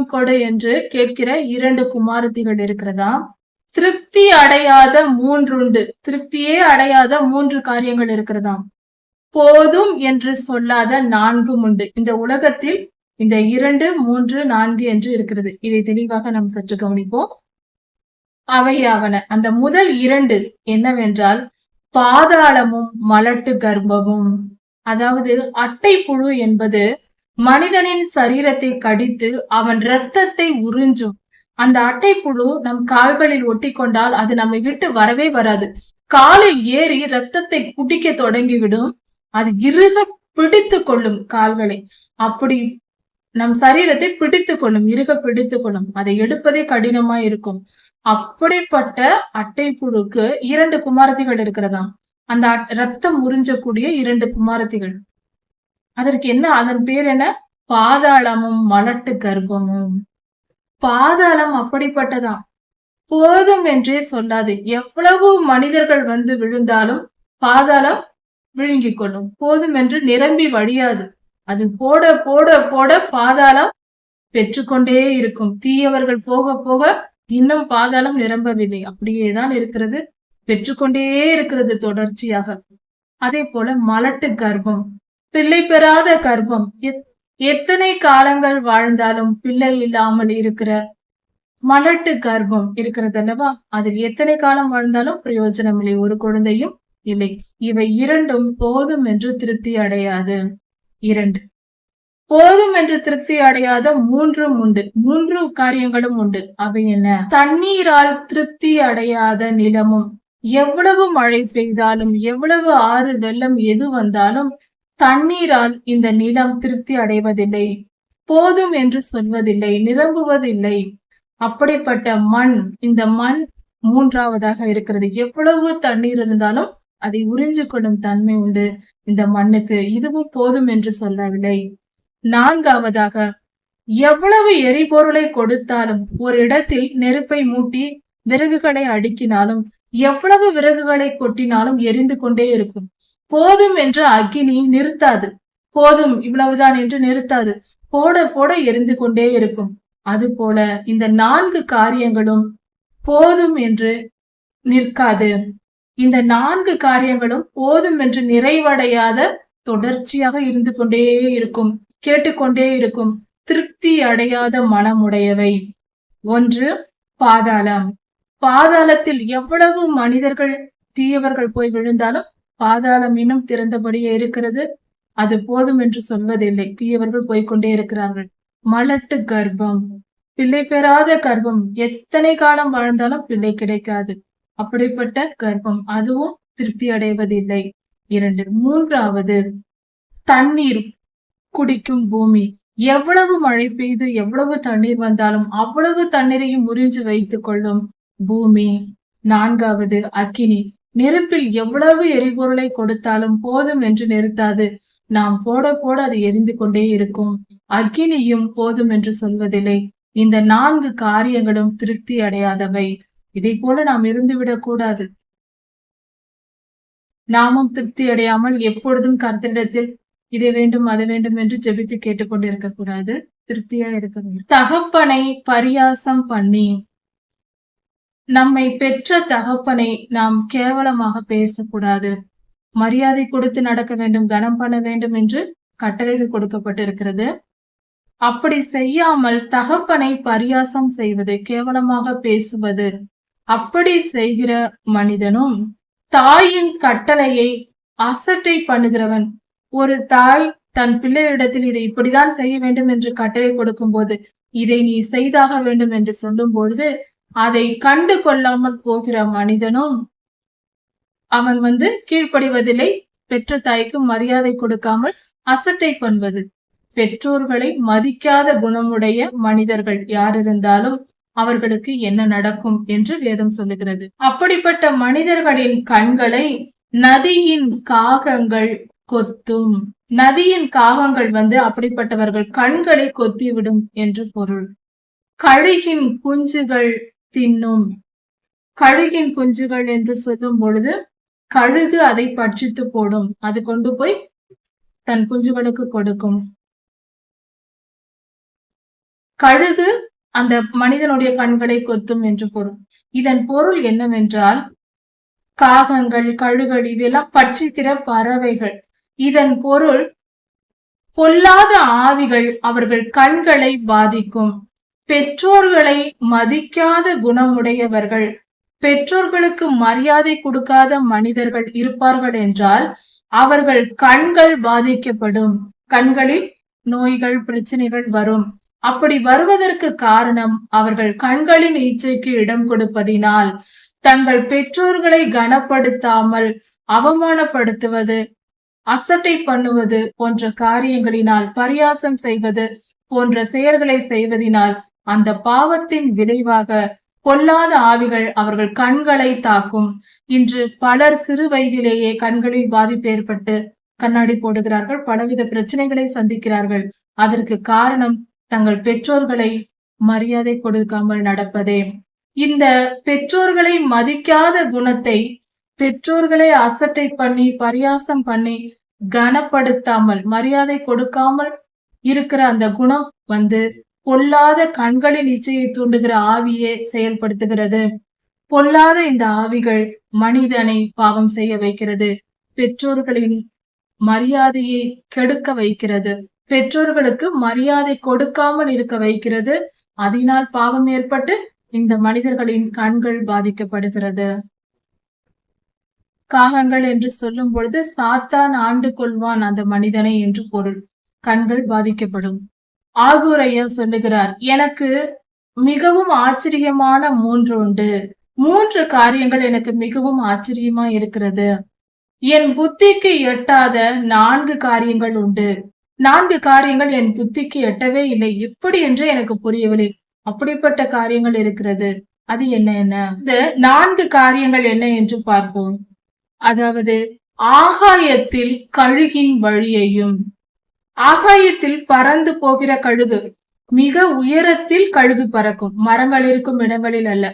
கொடு என்று கேட்கிற 2 குமாரத்திகள் இருக்கிறதாம். திருப்தியே அடையாத 3 காரியங்கள் இருக்கிறதாம். போதும் என்று சொல்லாத 4 உண்டு. இந்த உலகத்தில் இந்த 2, 3, 4 என்று இருக்கிறது. இதை தெளிவாக நாம் சற்று கவனிப்போம். அவையாவன. அந்த முதல் 2 என்னவென்றால் பாதாளமும் மலட்டு கர்ப்பமும். அதாவது அட்டை புழு என்பது மனிதனின் சரீரத்தை கடித்து அவன் இரத்தத்தை உறிஞ்சும். அந்த அட்டை புழு நம் கால்களில் ஒட்டி கொண்டால் அது நம்மை விட்டு வரவே வராது. காலில் ஏறி இரத்தத்தை குடிக்க தொடங்கிவிடும். அது இறுக பிடித்து கொள்ளும் கால்களை. அப்படி நம் சரீரத்தை இறுக பிடித்து கொள்ளும். அதை எடுப்பதே கடினமா இருக்கும். அப்படிப்பட்ட அட்டை புழுக்கு 2 குமாரத்திகள் இருக்கிறதாம். அந்த ரத்தம் உறிஞ்சக்கூடிய 2 குமாரத்திகள். அதற்கு என்ன, அதன் பேர் என்ன? பாதாளமும் மலட்டு கர்ப்பமும். பாதாளம் அப்படிப்பட்டதாம். போதும் என்றே சொல்லாது. எவ்வளவு மனிதர்கள் வந்து விழுந்தாலும் பாதாளம் விழுங்கிக் கொள்ளும். போதும் என்று நிரம்பி வழியாது. அது போட போட போட பாதாளம் பெற்றுக்கொண்டே இருக்கும். தீயவர்கள் போக போக இன்னும் பாதாளம் நிரம்பவில்லை, அப்படியேதான் இருக்கிறது, பெற்றுக்கொண்டே இருக்கிறது தொடர்ச்சியாக. அதே போல மலட்டு கர்ப்பம், பிள்ளை பெறாத கர்ப்பம். எத்தனை காலங்கள் வாழ்ந்தாலும் பிள்ளை இல்லாமல் இருக்கிற மலட்டு கர்ப்பம் இருக்கிறது அல்லவா? அதில் எத்தனை காலம் வாழ்ந்தாலும் பிரயோஜனம் இல்லை, ஒரு குழந்தையும் இல்லை. இவை 2 போதும் என்று திருப்தி அடையாது. 2 போதும் என்று திருப்தி அடையாத 3 உண்டு. 3 காரியங்களும் உண்டு. அவை என்ன? தண்ணீரால் திருப்தி அடையாத நிலமும். எவ்வளவு மழை பெய்தாலும், எவ்வளவு ஆறு வெள்ளம் எது வந்தாலும் தண்ணீரால் இந்த நிலம் திருப்தி அடைவதில்லை, போதும் என்று சொல்வதில்லை, நிரம்புவதில்லை. அப்படிப்பட்ட மண், இந்த மண் 3வதாக இருக்கிறது. எவ்வளவு தண்ணீர் இருந்தாலும் அதை உறிஞ்சு கொள்ளும் தன்மை உண்டு இந்த மண்ணுக்கு. இதுவும் போதும் என்று சொல்லவில்லை. 4வதாக, எவ்வளவு எரிபொருளை கொடுத்தாலும், ஒரு இடத்தில் நெருப்பை மூட்டி விறகுகளை அடுக்கினாலும், எவ்வளவு விறகுகளை கொட்டினாலும் எரிந்து கொண்டே இருக்கும். போதும் என்று அக்கினி நிறுத்தாது. போதும் இவ்வளவுதான் என்று நிறுத்தாது. போட போட எரிந்து கொண்டே இருக்கும். அது போல இந்த 4 காரியங்களும் போதும் என்று நிற்காது. இந்த 4 காரியங்களும் போதும் என்று நிறைவடையாத தொடர்ச்சியாக இருந்து கொண்டே இருக்கும், கேட்டுக்கொண்டே இருக்கும், திருப்தி அடையாத மனமுடையவை. 1 பாதாளம். பாதாளத்தில் எவ்வளவு மனிதர்கள் தீயவர்கள் போய் விழுந்தாலும் பாதாளம் இன்னும் திறந்தபடியே இருக்கிறது. அது போதும் என்று சொல்வதில்லை, தீயவர்கள் போய்கொண்டே இருக்கிறார்கள். மலட்டு கர்ப்பம், பிள்ளை பெறாத கர்ப்பம். எத்தனை காலம் வாழ்ந்தாலும் பிள்ளை கிடைக்காது. அப்படிப்பட்ட கர்ப்பம், அதுவும் திருப்தி அடைவதில்லை. 2. 3வது தண்ணீர் குடிக்கும் பூமி. எவ்வளவு மழை பெய்து எவ்வளவு தண்ணீர் வந்தாலும் அவ்வளவு தண்ணீரையும் உறிஞ்சு வைத்துக் கொள்ளும் பூமி. 4வது அக்கினி. நெருப்பில் எவ்வளவு எரிபொருளை கொடுத்தாலும் போதும் என்று நிறுத்தாது. நாம் போட போட அது எரிந்து கொண்டே இருக்கும். அக்கினியும் போதும் என்று சொல்வதில்லை. இந்த 4 காரியங்களும் திருப்தி அடையாதவை. இதை போல நாம் இருந்துவிடக் கூடாது. நாமும் திருப்தி அடையாமல் எப்பொழுதும் கர்த்தரிடத்தில் இதை வேண்டும் அது வேண்டும் என்று ஜெபித்து கேட்டுக்கொண்டிருக்க கூடாது. திருப்தியா இருக்க வேண்டும். தகப்பனை பரியாசம் பண்ணி, நம்மை பெற்ற தகப்பனை நாம் கேவலமாக பேசக்கூடாது. மரியாதை கொடுத்து நடக்க வேண்டும், கனம் பண்ண வேண்டும் என்று கட்டளைகள் கொடுக்கப்பட்டிருக்கிறது. அப்படி செய்யாமல் தகப்பனை பரியாசம் செய்வது, கேவலமாக பேசுவது, அப்படி செய்கிற மனிதனும் தாயின் கட்டளையை அசட்டை பண்ணுகிறவன். ஒரு தாய் தன் பிள்ளையிடத்தில் இதை இப்படிதான் செய்ய வேண்டும் என்று கட்டளை கொடுக்கும் போது, இதை நீ செய்தாக வேண்டும் என்று சொல்லும் பொழுது அதை கண்டு கொள்ளாமல் போகிற மனிதனும் அவன் கீழ்ப்படிவதில்லை. பெற்ற தாய்க்கு மரியாதை கொடுக்காமல் அசட்டை பண்ணுவது. பெற்றோர்களை மதிக்காத குணமுடைய மனிதர்கள் யார் இருந்தாலும் அவர்களுக்கு என்ன நடக்கும் என்று வேதம் சொல்லுகிறது. அப்படிப்பட்ட மனிதர்களின் கண்களை நதியின் காகங்கள் கொத்தும். நதியின் காகங்கள் அப்படிப்பட்டவர்கள் கண்களை கொத்திவிடும் என்று பொருள். கழுகின் குஞ்சுகள் தின்னும். கழுகின் குஞ்சுகள் என்று சொல்லும் பொழுது கழுகு அதை பட்சித்து போடும். அது கொண்டு போய் தன் குஞ்சுகளுக்கு கொடுக்கும். கழுகு அந்த மனிதனுடைய கண்களை கொத்தும் என்று பொருள். இதன் பொருள் என்னவென்றால், காகங்கள், கழுகுகள் இதெல்லாம் பட்சிக்கிற பறவைகள். இதன் பொருள், பொல்லாத ஆவிகள் அவர்கள் கண்களை பாதிக்கும். பெற்றோர்களை மதிக்காத குணமுடையவர்கள், பெற்றோர்களுக்கு மரியாதை கொடுக்காத மனிதர்கள் இருப்பார்கள் என்றால் அவர்கள் கண்கள் பாதிக்கப்படும். கண்களில் நோய்கள், பிரச்சனைகள் வரும். அப்படி வருவதற்கு காரணம் அவர்கள் கண்களின் இச்சைக்கு இடம் கொடுப்பதினால், தங்கள் பெற்றோர்களை கனப்படுத்தாமல் அவமானப்படுத்துவது, அசட்டை பண்ணுவது போன்ற காரியங்களினால், பரியாசம் செய்வது போன்ற செயல்களை செய்வதனால் அந்த பாவத்தின் விளைவாக பொல்லாத ஆவிகள் அவர்கள் கண்களை தாக்கும். இன்று பலர் சிறு வயதிலேயே கண்களில் பாதிப்பு ஏற்பட்டு கண்ணாடி போடுகிறார்கள், பலவித பிரச்சனைகளை சந்திக்கிறார்கள். அதற்கு காரணம் தங்கள் பெற்றோர்களை மரியாதை கொடுக்காமல் நடப்பதே. இந்த பெற்றோர்களை மதிக்காத குணத்தை, பெற்றோர்களை அசட்டை பண்ணி பரியாசம் பண்ணி கனப்படுத்தாமல் மரியாதை கொடுக்காமல் இருக்கிற அந்த குணம் பொல்லாத கண்களின் இச்சையை தூண்டுகிற ஆவியை செயல்படுத்துகிறது. பொல்லாத இந்த ஆவிகள் மனிதனை பாவம் செய்ய வைக்கிறது. பெற்றோர்களின் மரியாதையை கெடுக்க வைக்கிறது. பெற்றோர்களுக்கு மரியாதை கொடுக்காமல் இருக்க வைக்கிறது. அதனால் பாவம் ஏற்பட்டு இந்த மனிதர்களின் கண்கள் பாதிக்கப்படுகிறது. காகங்கள் என்று சொல்லும் பொழுது சாத்தான் ஆண்டு கொள்வான் அந்த மனிதனை என்று பொருள். கண்கள் பாதிக்கப்படும். ஆகூர் ஐயா சொல்லுகிறார், எனக்கு மிகவும் ஆச்சரியமான 3 உண்டு. 3 காரியங்கள் எனக்கு மிகவும் ஆச்சரியமா இருக்கிறது. என் புத்திக்கு எட்டாத 4 காரியங்கள் உண்டு. 4 காரியங்கள் என் புத்திக்கு எட்டவே இல்லை. எப்படி என்று எனக்கு புரியவில்லை. அப்படிப்பட்ட காரியங்கள் இருக்கிறது. அது என்ன? இந்த 4 காரியங்கள் என்ன என்று பார்ப்போம். அதாவது, ஆகாயத்தில் கழுகின் வழியையும். ஆகாயத்தில் பறந்து போகிற கழுகு, மிக உயரத்தில் கழுகு பறக்கும், மரங்கள் இருக்கும் இடங்களில் அல்ல.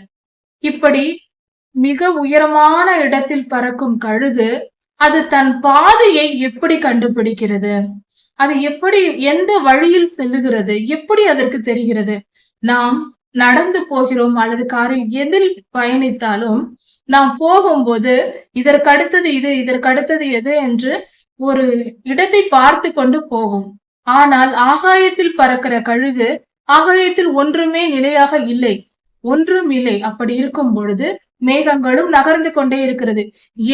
இப்படி மிக உயரமான இடத்தில் பறக்கும் கழுகு அது தன் பாதையை எப்படி கண்டுபிடிக்கிறது? அது எப்படி, எந்த வழியில் செல்லுகிறது? எப்படி அதற்கு தெரிகிறது? நாம் நடந்து போகிறோம் அல்லது காரில் எதில் பயணித்தாலும் நாம் போகும்போது இதற்கு அடுத்தது இது, இதற்கு அடுத்தது எது என்று ஒரு இடத்தை பார்த்து கொண்டு போகும். ஆனால் ஆகாயத்தில் பறக்கிற கழுகு, ஆகாயத்தில் ஒன்றுமே நிலையாக இல்லை, ஒன்றும் இல்லை. அப்படி இருக்கும் பொழுது மேகங்களும் நகர்ந்து கொண்டே இருக்கிறது.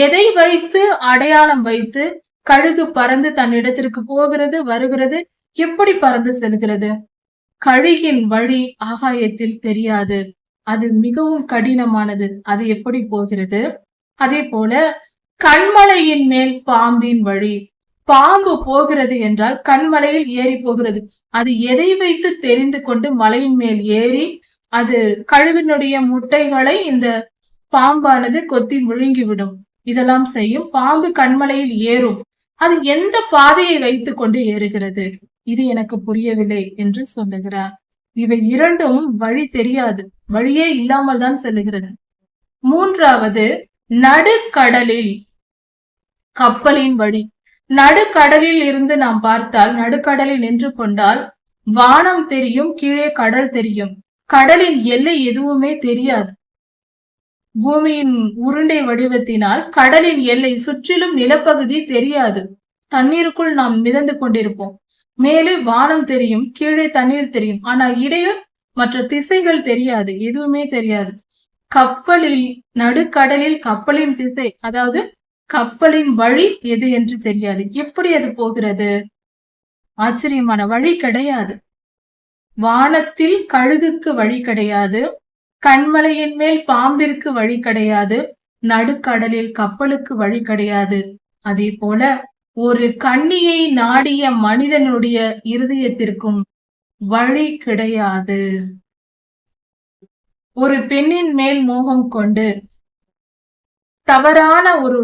எதை வைத்து அடையாளம் வைத்து கழுகு பறந்து தன் இடத்திற்கு போகிறது, வருகிறது? எப்படி பறந்து செல்கிறது? கழுகின் வழி ஆகாயத்தில் தெரியாது. அது மிகவும் கடினமானது. அது எப்படி போகிறது? அதே போல கண்மலையின் மேல் பாம்பின் வழி. பாம்பு போகிறது என்றால் கண்மலையில் ஏறி போகிறது. அது எதை வைத்து தெரிந்து கொண்டு மலையின் மேல் ஏறி அது கழுகினுடைய முட்டைகளை இந்த பாம்பானது கொத்தி முழுங்கிவிடும். இதெல்லாம் செய்யும். பாம்பு கண்மலையில் ஏறும். அது எந்த பாதையை வைத்துக் கொண்டு ஏறுகிறது? இது எனக்கு புரியவில்லை என்று சொல்லுகிறார். இவை இரண்டும் வழி தெரியாது, வழியே இல்லாமல் தான் செல்லுகிறது. மூன்றாவது, நடுக்கடலில் கப்பலின் வழி. நடுக்கடலில் இருந்து நாம் பார்த்தால், நடுக்கடலில் நின்று கொண்டால் வானம் தெரியும், கீழே கடல் தெரியும். கடலின் எல்லை எதுவுமே தெரியாது. பூமியின் உருண்டை வடிவத்தினால் கடலின் எல்லை சுற்றிலும் நிலப்பகுதி தெரியாது. தண்ணீருக்குள் நாம் மிதந்து கொண்டிருப்போம். மேலே வானம் தெரியும், கீழே தண்ணீர் தெரியும். ஆனால் இடையே மற்ற திசைகள் தெரியாது, எதுவுமே தெரியாது. கப்பலில், நடுக்கடலில் கப்பலின் திசை, அதாவது கப்பலின் வழி எது என்று தெரியாது. எப்படி அது போகிறது? ஆச்சரியமான வழி கிடையாது. வானத்தில் கழுகுக்கு வழி கிடையாது, கண்மலையின் மேல் பாம்பிற்கு வழி கிடையாது, நடுக்கடலில் கப்பலுக்கு வழி கிடையாது. அதே போல ஒரு கன்னியை நாடிய மனிதனுடைய இருதயத்திற்கும் வழி கிடையாது. ஒரு பெண்ணின் மேல் மோகம் கொண்டு தவறான ஒரு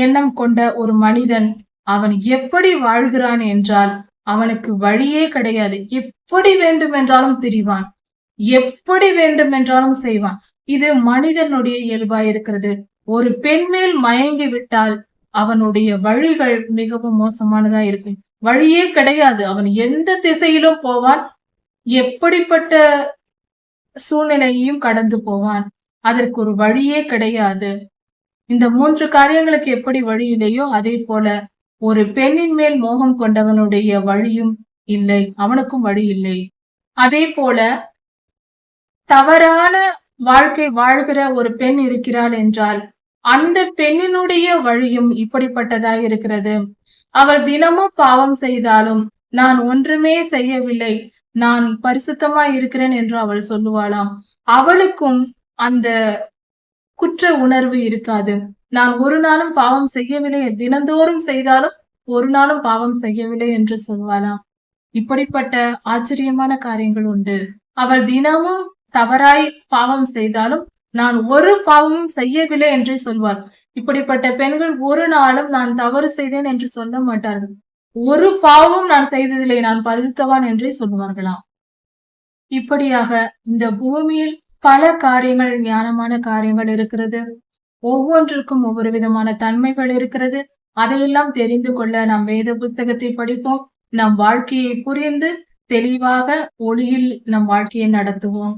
எண்ணம் கொண்ட ஒரு மனிதன் அவன் எப்படி வாழ்கிறான் என்றால் அவனுக்கு வழியே கிடையாது. எப்படி வேண்டுமென்றாலும் திரிவான், எப்படி வேண்டுமென்றாலும் செய்வான். இது மனிதனுடைய இயல்பாய் இருக்கிறது. ஒரு பெண் மேல் மயங்கி விட்டால் அவனுடைய வழிகள் மிகவும் மோசமானதா இருக்கும். வழியே கிடையாது. அவன் எந்த திசையிலும் போவான், எப்படிப்பட்ட சூழ்நிலையையும் கடந்து போவான். அதற்கு ஒரு வழியே கிடையாது. இந்த 3 காரியங்களுக்கு எப்படி வழி இல்லையோ அதே போல ஒரு பெண்ணின் மேல் மோகம் கொண்டவனுடைய வழியும் இல்லை, அவனுக்கும் வழி இல்லை. அதே போல தவறான வாழ்க்கை வாழ்கிற ஒரு பெண் இருக்கிறாள் என்றால் அந்த பெண்ணினுடைய வழியும் இப்படிப்பட்டதாய் இருக்கிறது. அவள் தினமும் பாவம் செய்தாலும் நான் ஒன்றுமே செய்யவில்லை, நான் பரிசுத்தமாய் இருக்கிறேன் என்று அவள் சொல்லுவாளாம். அவளுக்கும் அந்த குற்ற உணர்வு இருக்காது. நான் ஒரு நாளும் பாவம் செய்யவில்லை, தினந்தோறும் செய்தாலும் ஒரு நாளும் பாவம் செய்யவில்லை என்று சொல்வாளாம். இப்படிப்பட்ட ஆச்சரியமான காரியங்கள் உண்டு. அவள் தினமும் தவறாய் பாவம் செய்தாலும் நான் ஒரு பாவமும் செய்யவில்லை என்றே சொல்வாள். இப்படிப்பட்ட பெண்கள் ஒரு நாளும் நான் தவறு செய்தேன் என்று சொல்ல மாட்டார்கள். ஒரு பாவமும் நான் செய்ததில்லை, நான் பரிசுத்தவான் என்றே சொல்வார்களாம். இப்படியாக இந்த பூமியில் பல காரியங்கள், ஞானமான காரியங்கள் இருக்கிறது. ஒவ்வொன்றுக்கும் ஒவ்வொரு விதமான தன்மைகள் இருக்கிறது. அதையெல்லாம் தெரிந்து கொள்ள நாம் வேத புஸ்தகத்தை படிப்போம். நம் வாழ்க்கையை புரிந்து தெளிவாக ஒளியில் நம் வாழ்க்கையை நடத்துவோம்.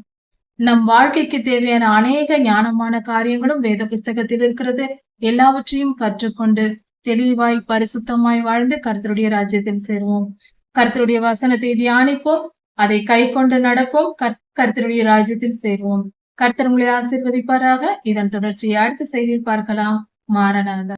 நம் வாழ்க்கைக்கு தேவையான அநேக ஞானமான காரியங்களும் வேத புஸ்தகத்தில் இருக்கிறது. எல்லாவற்றையும் கற்றுக்கொண்டு தெளிவாய் பரிசுத்தமாய் வாழ்ந்து கர்த்தருடைய ராஜ்யத்தில் சேருவோம். கர்த்தருடைய வசனத்தை தியானிப்போம், அதை கை கொண்டு நடப்போம், கர்த்தருடைய ராஜ்யத்தில் சேருவோம். கர்த்தர் உங்களை ஆசீர்வதிப்பாராக. இதன் தொடர்ச்சியை அடுத்த செய்தியில் பார்க்கலாம். மாரநாதா.